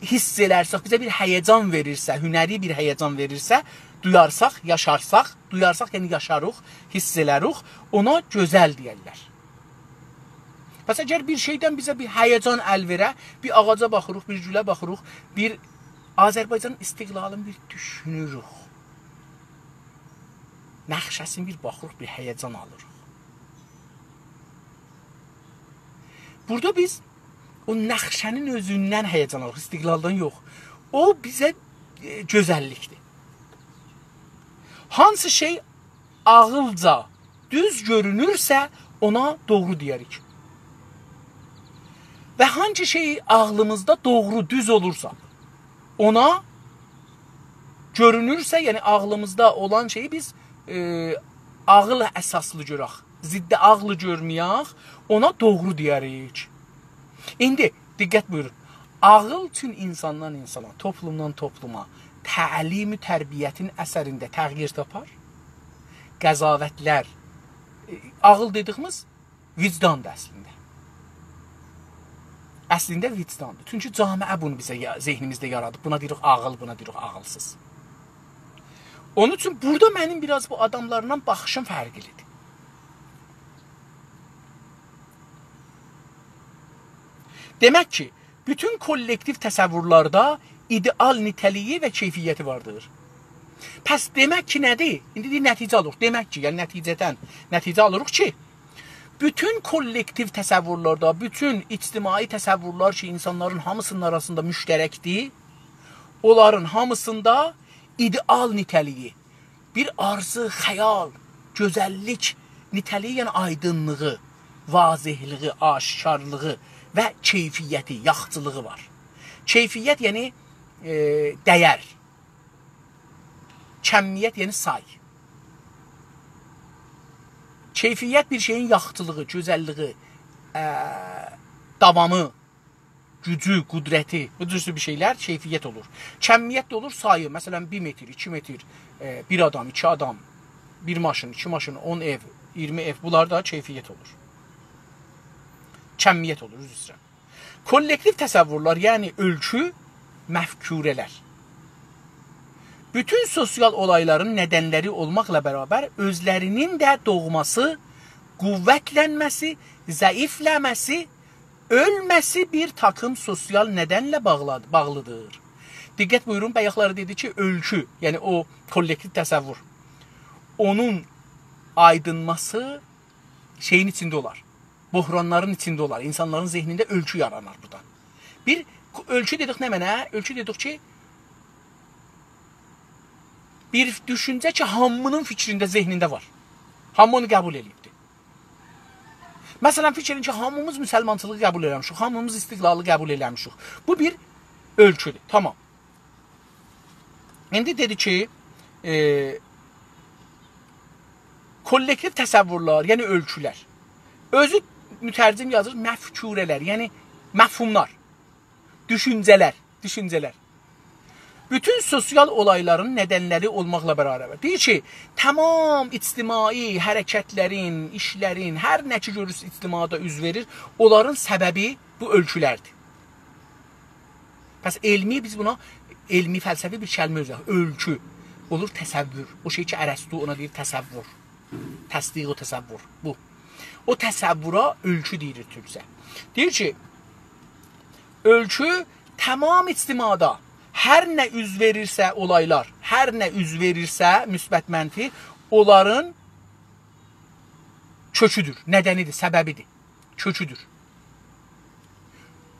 hiss elərsək, bizə bir həyəcan verirsə, hünəri bir həyəcan verirsə, duyarsaq, yaşarsaq, yəni yaşarıq, hiss elərik, ona gözəl deyərlər. Bəs əgər bir şeydən bizə bir həyəcan əl verə, bir ağaca baxırıq, bir gülə baxırıq, bir Azərbaycanın istiqlalını bir düşünürük. Nəxşəsini bir baxırıq, bir həyəcan alırıq. Burada biz o nəxşənin özündən həyəcan alırıq, istiqlaldan yox. O bizə gözəllikdir. Hansı şey ağılca düz görünürsə, ona doğru deyərik. Və hangi şey ağlımızda doğru, düz olursa, ona görünürsə, yəni ağlımızda olan şeyi biz ağıl əsaslı görək. Ziddə ağlı görməyək, ona doğru deyərik. İndi, diqqət buyurun. Ağıl üçün insandan insana, toplumdan topluma, təlim-i tərbiyyətin əsərində təğyir tapar. Qəzavətlər, ağıl dediyimiz vicdandır əslində. Əslində vicdandır. Çünki camiə bunu bizə zehnimizdə yaradıb. Buna deyirik ağıl, buna deyirik ağılsız. Onun üçün burada mənim biraz bu adamlarla baxışım fərqlidir. Demək ki, bütün kollektiv təsəvvürlarda ideal nitəliyi və keyfiyyəti vardır. Pəs demək ki, nədir? İndi nəticə alırıq. Demək ki, yəni nəticədən nəticə alırıq ki, bütün kollektiv təsəvvürlarda, bütün ictimai təsəvvürlar ki, insanların hamısının arasında müştərəkdir, onların hamısında ideal nitəliyi, bir arzu, xəyal, gözəllik nitəliyi, yəni aydınlığı, vazihliyi, aşkarlığı və keyfiyyəti, yaxçılığı var. Keyfiyyət yəni dəyər, kəmmiyyət yəni say. Keyfiyyət bir şeyin yaxçılığı, gözəlliyi, davamı, gücü, qudrəti, bu cürsü bir şeylər keyfiyyət olur. Kəmmiyyət də olur sayı, məsələn 1 metr, 2 metr, 1 adam, 2 adam, 1 maşın, 2 maşın, 10 ev, 20 ev, bunlar da keyfiyyət olur. Kəmmiyyət olur, üzr istəyirəm. Kollektiv təsəvvürlər, yəni ölçü, məfkurələr. Bütün sosial olayların nədənləri olmaqla bərabər özlərinin də doğması qüvvətlənməsi, zəifləməsi, ölməsi bir takım sosial nədənlə bağlıdır. Diqqət buyurun, bayaqları dedi ki, ölçü, yəni o kollektiv təsəvvür, onun aydınması şeyin içində olar, buhranların içində olar, insanların zehnində ölçü yaranar buradan. Bir, ölçü dedik nə mənə? Ölçü dedik ki, bir düşüncə ki, hamının fikrində, zehnində var. Hamı onu qəbul edibdir. Məsələn, fikrin ki, hamımız müsəlmançılığı qəbul eləmişik, hamımız istiqlalı qəbul eləmişik. Bu bir ölçüdür, tamam. İndi dedi ki, kollektiv təsəvvürlər, yəni ölçülər. Özü mütərcim yazır, məfkurələr, yəni məfhumlar, düşüncələr. Bütün sosial olayların nədənləri olmaqla bərabər. Deyir ki, tamam ictimai hərəkətlərin, işlərin, hər nə ki görürsə ictimada üz verir, onların səbəbi bu ölçülərdir. Pəs elmi, biz buna elmi fəlsəfi bir kəlmə özək, ölçü olur təsəvvür. O şey ki, Ərəstu ona deyir təsəvvür. Təsdiq o təsəvvür. Bu. O təsəvvüra ölçü deyilir türkcə. Deyir ki, ölçü tamam ictimada hər nə üz verirsə olaylar, hər nə üz verirsə müsbət mənfi, onların köküdür, nədənidir, səbəbidir, köküdür.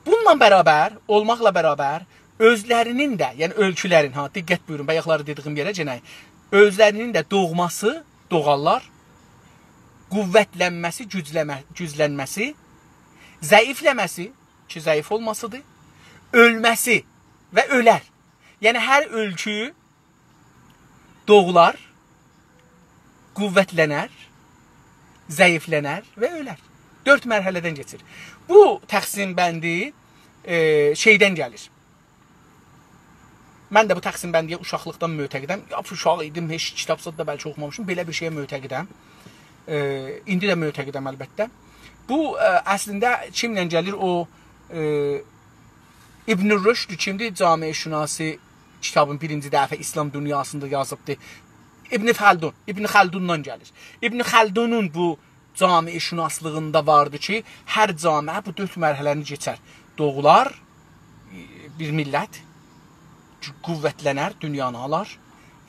Bununla bərabər, olmaqla bərabər, özlərinin də, yəni ölçülərin, diqqət buyurun, bayaqları dediyim yerə genək, özlərinin də doğması, doğallar, qüvvətlənməsi, güclənməsi, zəifləməsi, ki, zəif olmasıdır, ölməsi və ölər. Yəni, hər ölçü doğular, qüvvətlənər, zəiflənər və ölər. 4 mərhələdən keçir. Bu təqsim bəndi şeydən gəlir. Mən də bu təqsim bəndiyə uşaqlıqdan mötəqidəm. Uşaq idim, heç kitabsız da bəlkə oxumamışım. Belə bir şeyə mötəqidəm. İndi də mötəqidəm əlbəttə. Bu, əslində, kimlə gəlir? O, İbn Rüşd kimdir? Cami-i Şünasi kitabın birinci dəfə İslam dünyasında yazıbdır. İbn Xəldundan gəlir. İbn Xəldunun bu cami-i şünaslığında vardı ki, hər camiə bu 4 mərhələni keçər. Doğular, bir millət, qüvvətlənər, dünyanı alar,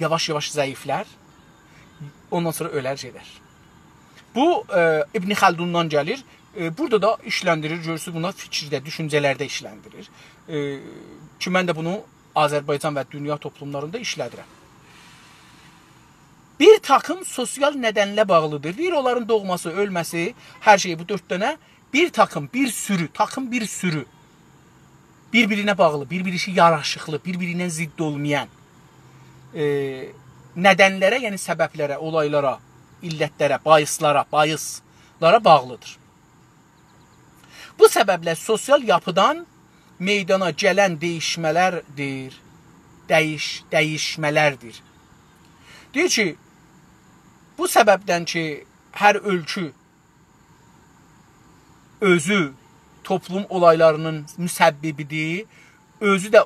yavaş-yavaş zəiflər, ondan sonra ölər gedər. Bu, İbn Xəldundan gəlir. Burada da işləndirir, görürsünüz, buna fikirdə, düşüncələrdə işləndirir. Ki, mən də bunu Azərbaycan və dünya toplumlarında işlədirəm. Bir takım sosial nədənlə bağlıdır. Deyir, onların doğması, ölməsi, hər şeyi bu 4 dənə bir takım, bir sürü, bir-birinə bağlı, bir-birisi yaraşıqlı, bir-birindən zidd olmayan nədənlərə, yəni səbəblərə, olaylara, illətlərə, bayıslara bağlıdır. Bu səbəblə sosial yapıdan meydana gələn dəyişmələrdir. Deyir ki, bu səbəbdən ki, hər ölçü özü toplum olaylarının müsəbbibidir, özü də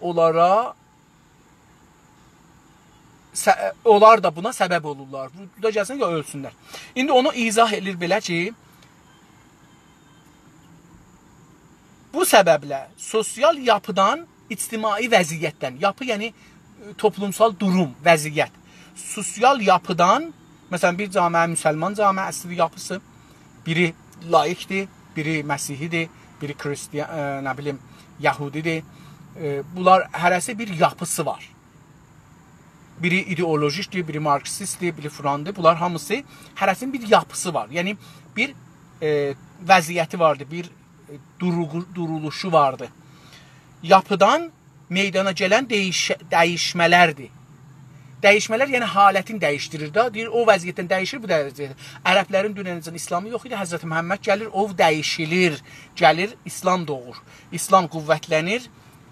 onlar da buna səbəb olurlar. Bu da gəlsin ki, ölsünlər. İndi onu izah edir belə ki, bu səbəblə sosial yapıdan, ictimai vəziyyətdən, yapı yəni toplumsal durum, vəziyyət, sosial yapıdan, məsələn, bir camiə, müsəlman camiə əsli yapısı, biri layiqdir, biri Məsihidir, biri Xristiyan, nə bilim, Yahudidir. Bunlar hərəsi bir yapısı var. Biri ideolojikdir, biri marksistdir, biri Frandır. Bunlar hamısı, hərəsinin bir yapısı var. Yəni, bir vəziyyəti vardır, bir duruluşu vardır. Yapıdan meydana gələn dəyişmələrdir. Dəyişmələr, yəni halətin dəyişdirir da. Deyir, o vəziyyətdən dəyişir, bu vəziyyətdən. Ərəblərin dünyanızın İslamı yox idi, Həzrəti Məhəmməd gəlir, o dəyişilir, gəlir, İslam doğur. İslam qüvvətlənir,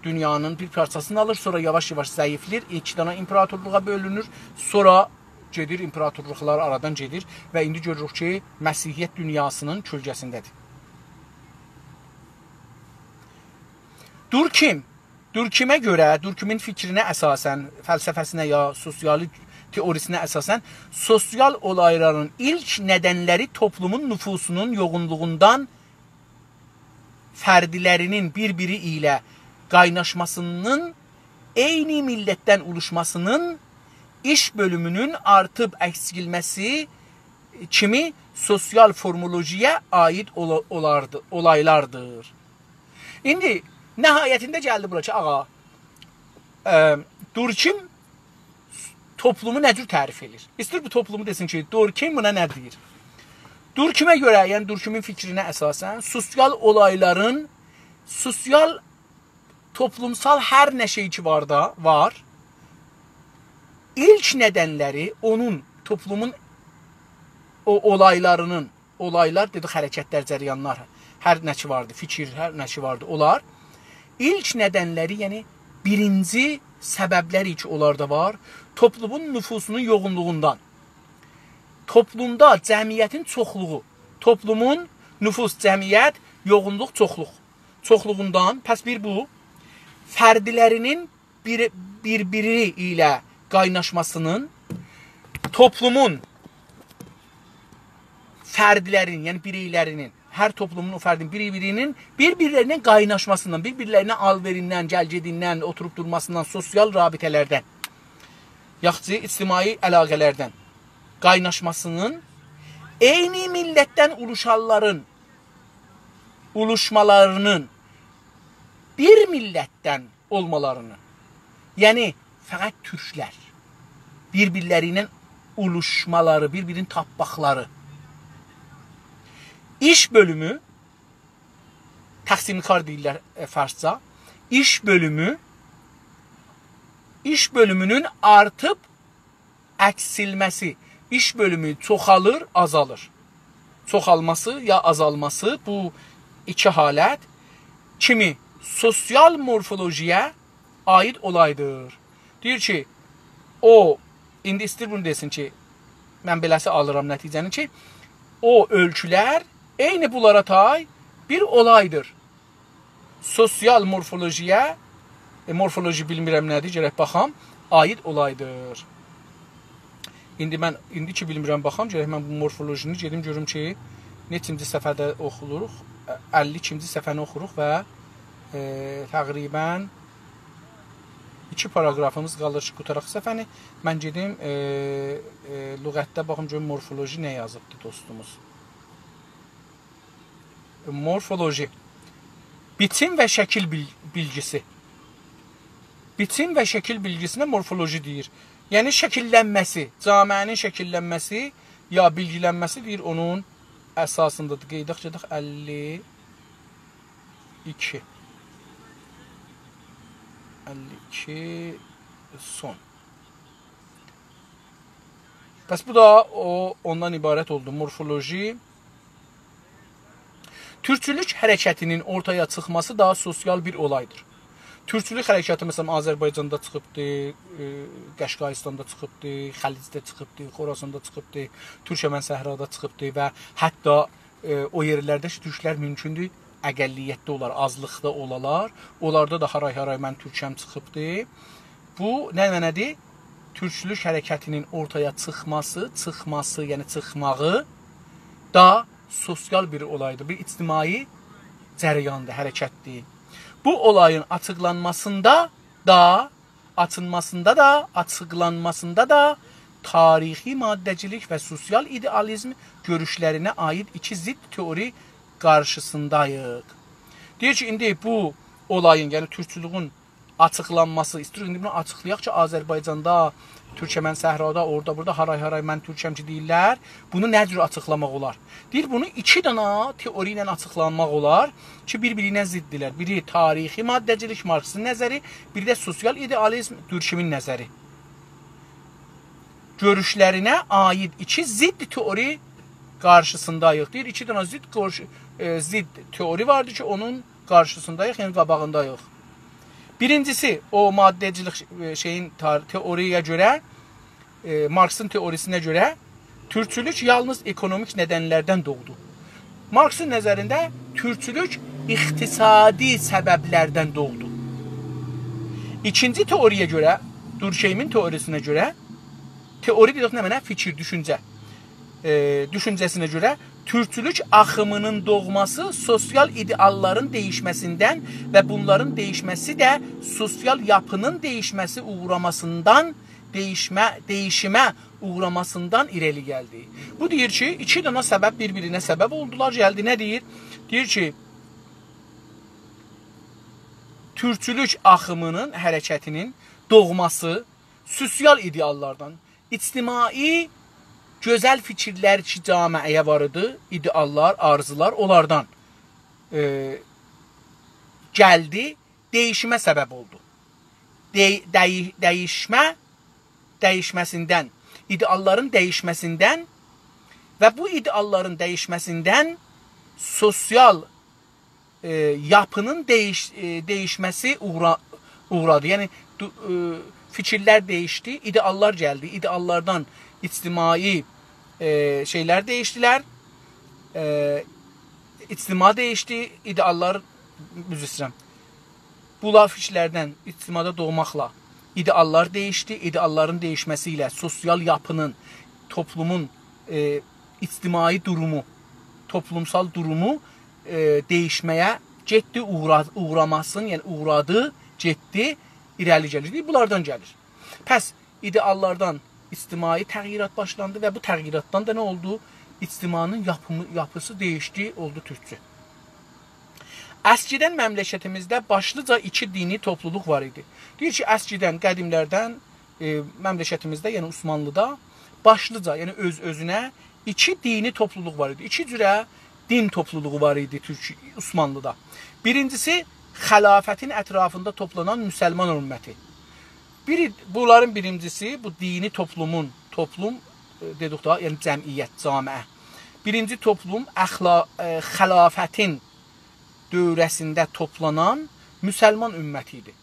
dünyanın bir parçasını alır, sonra yavaş-yavaş zəiflir, 2 dana imperatorluğa bölünür, sonra gedir, imperatorluqlar aradan gedir və indi görürük ki, Məsihiyyət dünyasının kölgəsindədir. Durkheimə görə, Durkheim'in fikrinə əsasən, fəlsəfəsinə ya sosial teorisinə əsasən sosial olayların ilk nədənləri toplumun nüfusunun yoğunluğundan fərdilərinin bir-biri ilə qaynaşmasının, eyni millətdən oluşmasının, iş bölümünün artıb əksilməsi kimi sosial formolojiyə aid olaylardır. İndi nəhayətində gəldi bura ki, ağa, Durkheim toplumu nə cür tərif edir? İstəyir bu toplumu desin ki, Durkheim buna nə deyir? Durkheimə görə, yəni Durkheimin fikrinə əsasən, sosial olayların, sosial, toplumsal hər nə şey ki var, ilk nədənləri onun, toplumun o olaylarının, olaylar dedik, hərəkətlər, cəryanlar, hər nə ki vardı, fikir, hər nə ki vardı, onlar, ilk nədənləri, yəni birinci səbəbləri ki onlarda var, toplumun nüfusunun yoğunluğundan, toplumda cəmiyyətin çoxluğu, toplumun nüfus, cəmiyyət, yoğunluq, çoxluğundan, pəs bir bu, fərdilərinin bir-biri ilə qaynaşmasının, toplumun fərdlərin, yəni bireylərinin, hər toplumun o fərdin bir-birlərinin qaynaşmasından, bir-birlərinə alverindən, gəlgedindən, oturub durmasından, sosial rabitələrdən, yaxud ictimai əlaqələrdən qaynaşmasının, eyni millətdən oluşmalarının bir millətdən olmalarını, yəni fəqət türklər, bir-birlərinin oluşmaları, bir-birinin tapbaqları, iş bölümü, təqsimkar deyirlər farsca, iş bölümünün artıb əksilməsi, iş bölümü çoxalır, azalır. Çoxalması ya azalması bu iki halət kimi sosial morfolojiyə aid olaydır. Deyir ki, o, indi istəyir bunu desin ki, mən beləsi alıram nəticəni ki, o ölçülər eyni bunlara tay bir olaydır. Sosial morfolojiyə, morfoloji bilmirəm nədir, gərək baxam, aid olaydır. İndi ki bilmirəm baxam, gərək mən bu morfolojini gedim görüm ki, neçinci səfədə oxuluruq, 52-ci səfəni oxuruq və təqribən 2 paragrafımız qalır ki, qutaraq səfəni. Mən gedim lüğətdə baxım görüm morfoloji nə yazıbdır dostumuz. Morfoloji. Biçim və şəkil bilgisi. Biçim və şəkil bilgisinə morfoloji deyir. Yəni şəkillənməsi, camənin şəkillənməsi ya bilgilənməsi deyir onun əsasındadır. Qeydaq gedək 52 son. Bəs bu da ondan ibarət oldu. Morfoloji. Türkçülük hərəkətinin ortaya çıxması daha sosial bir olaydır. Türkçülük hərəkəti məsələn Azərbaycanda çıxıbdır, Qəşqayistanda çıxıbdır, Xəlicdə çıxıbdır, Xorasanda çıxıbdır, Türkmən səhrada çıxıbdır və hətta o yerlərdə türklər mümkündür əqəlliyyətdə olar, azlıqda olalar. Onlarda da haray-haray mən türkəm çıxıbdır. Bu nə mənədir? Türkçülük hərəkətinin ortaya çıxması, yəni çıxmağı da sosial bir olaydır, bir ictimai cərəyandır, hərəkətdir. Bu olayın açıqlanmasında da tarixi maddəcilik və sosial idealizm görüşlərinə aid iki zidd teori qarşısındayıq. Deyir ki, indi bu olayın, yəni türkçülüğün açıqlanması, istəyirik indi bunu açıqlayaq ki, Azərbaycanda, Türkmən səhrada, orada, burada haray-haray mən türkəm ki deyirlər. Bunu nə cür açıqlamaq olar? Deyir, bunu 2 dana teori ilə açıqlanmaq olar ki, bir-biri ilə ziddirlər. Biri tarixi maddəcilik, Marksın nəzəri, biri də sosial idealizm, Durkheimin nəzəri. Görüşlərinə aid 2 zidd teori qarşısındayıq. Deyir, 2 dana zidd teori vardır ki, onun qarşısındayıq, yəni qabağındayıq. Birincisi, o maddəcilik teoriyə görə, Marksın teorisinə görə, türkçülük yalnız ekonomik nədənlərdən doğdu. Marksın nəzərində türkçülük iqtisadi səbəblərdən doğdu. İkinci teoriyə görə, Durkheimin teorisinə görə, Teori dedik nə mənə? Fikir, düşüncə. Düşüncəsinə görə türkçülük axımının doğması sosial idealların dəyişməsindən və bunların dəyişməsi də sosial yapının dəyişməsi uğramasından, dəyişimə uğramasından irəli gəldi. Bu deyir ki, iki dənə səbəb bir-birinə səbəb oldular, gəldi. Nə deyir? Deyir ki, türkçülük axımının, hərəkətinin doğması sosial ideallardan, ictimai gözəl fikirlər ki, camiəyə var idi, ideallar, arzular, onlardan gəldi, dəyişimə səbəb oldu. Dəyişməsindən, idealların dəyişməsindən və bu idealların dəyişməsindən sosial yapının dəyişməsi uğradı. Yəni, fikirlər dəyişdi, ideallar gəldi, ideallardan ictimai şeylər dəyişdilər, ictima dəyişdi, ideallar, üzr istəyirəm, bu fikirlərdən ictimada doğmaqla ideallar dəyişdi, idealların dəyişməsi ilə sosial yapının, toplumun ictimai durumu, toplumsal durumu dəyişməyə getdi, uğramasın, yəni uğradı, getdi, irəli gəlir. Bunlardan gəlir. Pəs, ideallardan ictimai təğyirat başlandı və bu təğyiratdan da nə oldu? İctimanın yapısı dəyişdi, oldu türkçü. Əskidən məmləkətimizdə başlıca iki dini topluluq var idi. Deyir ki, əskidən, qədimlərdən məmləkətimizdə, yəni Osmanlıda başlıca, yəni öz-özünə iki dini topluluq var idi. İki cürə din topluluğu var idi Osmanlıda. Birincisi, xəlafətin ətrafında toplanan müsəlman ümməti. Bunların birincisi, bu dini toplum dedik da, yəni cəmiyyət, camiə. Birinci toplum, xəlafətin dövrəsində toplanan müsəlman ümməti idi.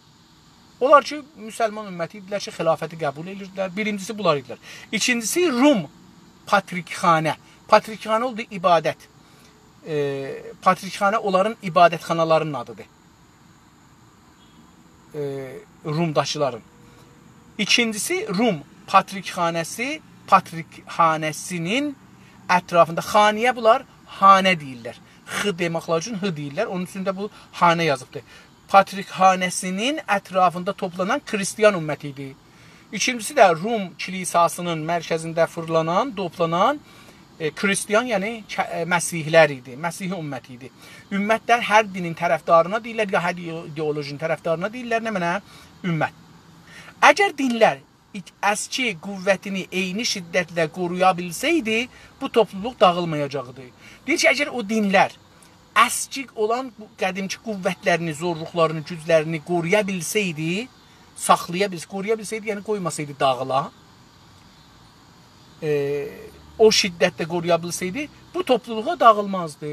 Onlar ki, müsəlman ümməti idilər ki, xilafəti qəbul edirdilər. Birincisi bunlar idilər. İkincisi, Rum patrikxanə. Patrikxanə oldu ibadət. Patrikxanə onların ibadətxanalarının adıdır. Rumdaşıların. İkincisi, Rum patrikxanəsinin ətrafında, xaniyə bunlar hanə deyirlər. X deməklər üçün H deyirlər. Onun üstündə bu hanə yazıbdır. Patrikxanəsinin ətrafında toplanan Xristiyan ümməti idi. İkincisi də Rum kilisasının mərkəzində fırlanan, toplanan Xristiyan, yəni Məsihlər idi. Məsih ümməti idi. Ümmətlər hər dinin tərəfdarına deyirlər, ya hər ideolojinin tərəfdarına deyirlər, nə mənə? Ümmət. Əgər dinlər əski qüvvətini eyni şiddətlə qoruya bilsəydi, bu topluluq dağılmayacaqdı. Deyir ki, əgər o dinlər əski olan qədimki qüvvətlərini, zorluqlarını, güclərini qoruya bilsəydi, qoruya bilsəydi, yəni qoymasaydı dağıla, o şiddətlə qoruya bilsəydi, bu topluluğa dağılmazdı.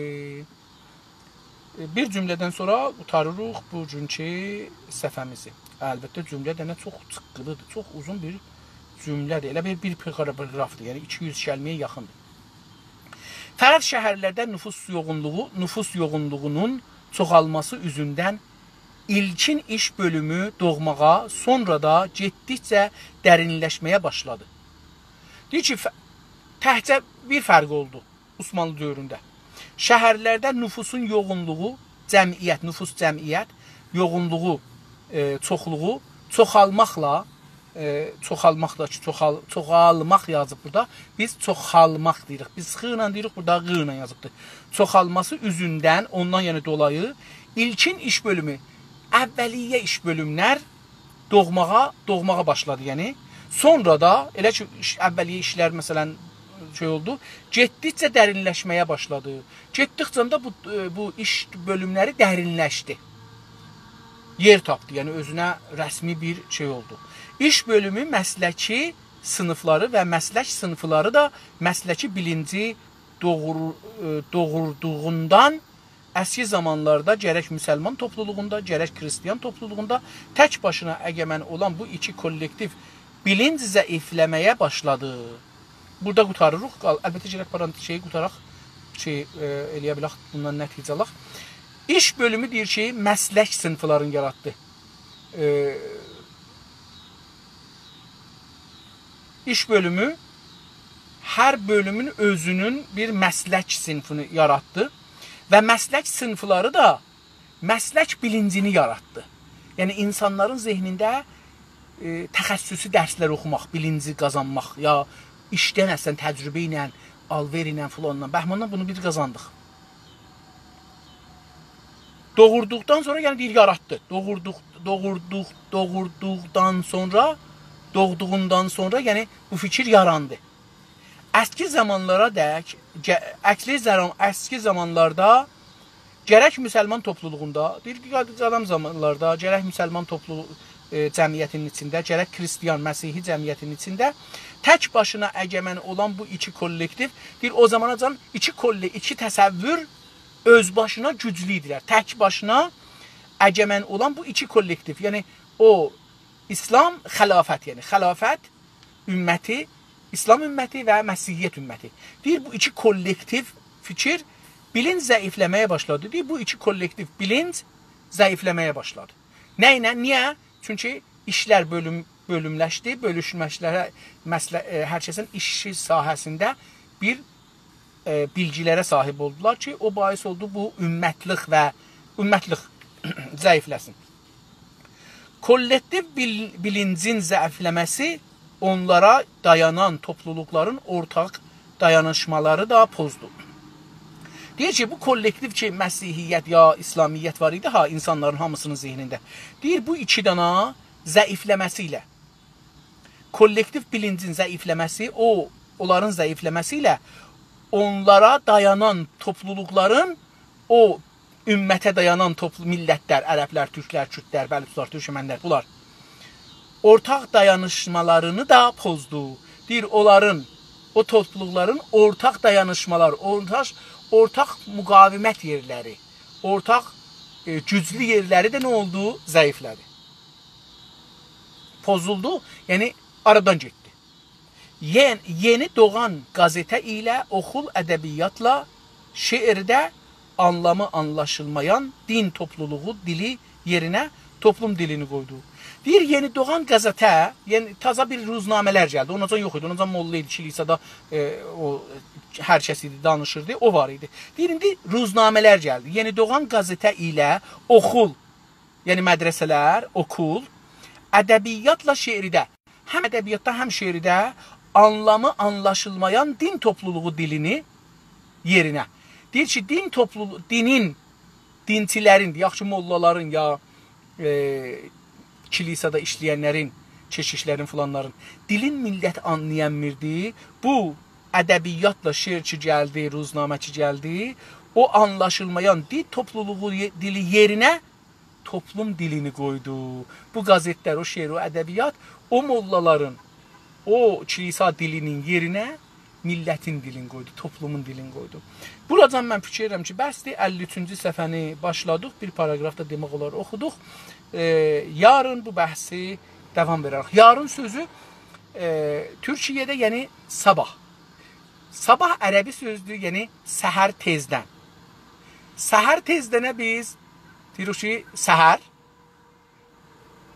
Bir cümlədən sonra qutarırıq bu günkü səhifəmizi. Əlbəttə, cümlə də nə çox çıxqılıdır, çox uzun bir cümlədir. Elə bir paragrafdır, yəni 200 kəlməyə yaxındır. Fərəd şəhərlərdə nüfus yoğunluğunun çoxalması üzündən ilkin iş bölümü doğmağa, sonra da getdikcə dərinləşməyə başladı. Deyir ki, təhcə bir fərq oldu Osmanlı dövründə. Şəhərlərdə nüfusun yoğunluğu, nüfus cəmiyyət, yoğunluğu, çoxluğu çoxalmaqla, çoxalmaq yazıb burada, biz çoxalmaq deyirik. Biz x ilə deyirik, burada q ilə yazıbdır. Çoxalması üzündən, ondan yəni dolayı, ilkin iş bölümü, əvvəliyyə iş bölümlər doğmağa başladı, yəni. Sonra da, elə ki, əvvəliyyə işlər, məsələn, oldu, getdikcə dərinləşməyə başladı. Getdikcə də bu iş bölümləri dərinləşdi. Yer tapdı, yəni özünə rəsmi bir oldu. İş bölümü məsləki sınıfları və məslək sınıfları da məsləki bilinci doğurduğundan əski zamanlarda gərək müsəlman topluluğunda, gərək Xristiyan topluluğunda tək başına əgəmən olan bu iki kollektiv bilinc zəifləməyə başladı. Burada qutarırıq. Əlbəttə, gərək parantez qutaraq, eləyə bilək, bundan nəticə alaq. İş bölümü deyir ki, məslək sınıflarını yaratdı. iş bölümü hər bölümün özünün bir məslək sinfini yaratdı və məslək sinfları da məslək bilincini yaratdı. Yəni insanların zehnində təxəssüsü dərslər oxumaq, bilinci qazanmaq, ya işdən əslən təcrübə ilə, alver ilə, filanla, bəhmanla bunu biz qazandıq. Doğurduqdan sonra yəni deyir yaratdı. Doğduğundan sonra yəni bu fikir yarandı. Əski zamanlara dək, əski zamanlarda gərək müsəlman topluluğunda, deyir ki, adam zamanlarda gərək müsəlman topluluğu cəmiyyətinin içində, gərək Kristiyan, Məsihi cəmiyyətinin içində tək başına əgəmən olan bu iki kollektiv, deyir o zamanacan iki təsəvvür öz başına güclü idilər. Tək başına əgəmən olan bu iki kollektiv, yəni o İslam, xilafət, yəni xilafət ümməti, İslam ümməti və Məsihiyyət ümməti. Deyir bu iki kollektiv fikir bilinç zəifləməyə başladı. Deyir bu iki kollektiv bilinç zəifləməyə başladı. Nə ilə? Niyə? Çünki işlər bölümləşdi, bölüşməklərə, hər kəsin işi sahəsində bir bilgilərə sahib oldular ki, o bahis oldu bu ümmətlik zəifləsin. Kollektiv bilincin zəifləməsi onlara dayanan topluluqların ortaq dayanışmaları da pozdu. Deyir ki, bu kollektiv ki, Məsihiyyət ya İslamiyyət var idi, insanların hamısının zehnində. Deyir, bu iki dana zəifləməsi ilə, kollektiv bilincin zəifləməsi, onların zəifləməsi ilə onlara dayanan topluluqların, o ümmətə dayanan millətlər, ərəblər, türklər, kürdlər, bəlüslar, türkmənlər, bunlar ortaq dayanışmalarını da pozdu. Deyir, o topluluqların ortaq dayanışmalar, ortaq müqavimət yerləri, ortaq güclü yerləri də nə oldu? Zəiflədi. Pozuldu, yəni aradan getdi. Yeni doğan qəzetə ilə, oxul ədəbiyyatla, şeirdə anlamı anlaşılmayan din topluluğu dili yerinə toplum dilini qoydu. Deyir, yeni doğan qəzetə, yəni taza bir ruznamələr gəldi. Onacan yox idi, onacan molla idi, kilisada hər kəs idi, danışırdı, o var idi. Deyir, indi ruznamələr gəldi. Yeni doğan qəzetə ilə oxul, yəni mədrəsələr, okul, ədəbiyyatla şeirdə, həm ədəbiyyatda, həm şeirdə anlamı anlaşılmayan din topluluğu dilini yerinə. Deyir ki, din topluluğu, dinçilərin, yaxşı mollaların ya kilisada işləyənlərin, keşişlərin filanların dilin millət anlayanmirdi. Bu ədəbiyyatla şeirçi gəldi, ruznaməçi gəldi. O anlaşılmayan dil topluluğu dili yerinə toplum dilini qoydu. Bu qəzetlər, o şeir, o ədəbiyyat o mollaların, o kilisa dilinin yerinə millətin dilini qoydu, toplumun dilini qoydu. Buradan mən fikir edirəm ki, bəsdir, 53-cü səhifəni başladıq, bir paragrafda demək olar oxuduq. Yarın bu bəhsi davam verərək. Yarın sözü Türkiyədə, yəni sabah. Sabah ərəbi sözdür, yəni səhər tezdən. Səhər tezdənə biz deyirik ki, səhər.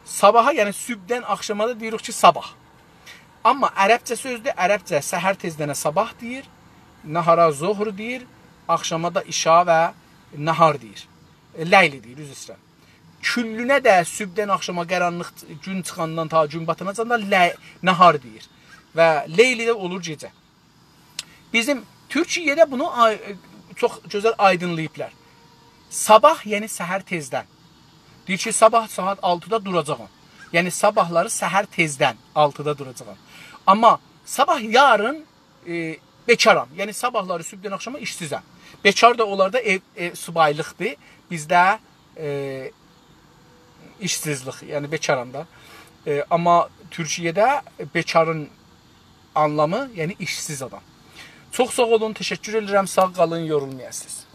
Sabaha, yəni sübdən axşamada deyirik ki, sabah. Amma ərəbcə sözdür, ərəbcə səhər tezdənə sabah deyir, nahara zohr deyir, axşama da işa və nahar deyir. Ləyli deyir, üzr istəyirəm. Küllünə də sübdən axşama qaranlıq gün çıxandan ta gün batanacan da nahar deyir. Və leyli də olur gecə. Bizim Türkiyədə bunu çox gözəl aydınlayıblar. Sabah, yəni səhər tezdən. Deyir ki, sabah saat 6-da duracağım. Yəni sabahları səhər tezdən 6-da duracağım. Amma sabah yarın bekaram. Yəni sabahları sübdən axşama işsizəm. Bekar da onlarda subaylıqdır. Bizdə işsizlik, yəni bekaram da. Amma Türkiyədə bekarın anlamı, yəni işsiz adam. Çox sağ olun, təşəkkür edirəm. Sağ qalın, yorulmayasınız.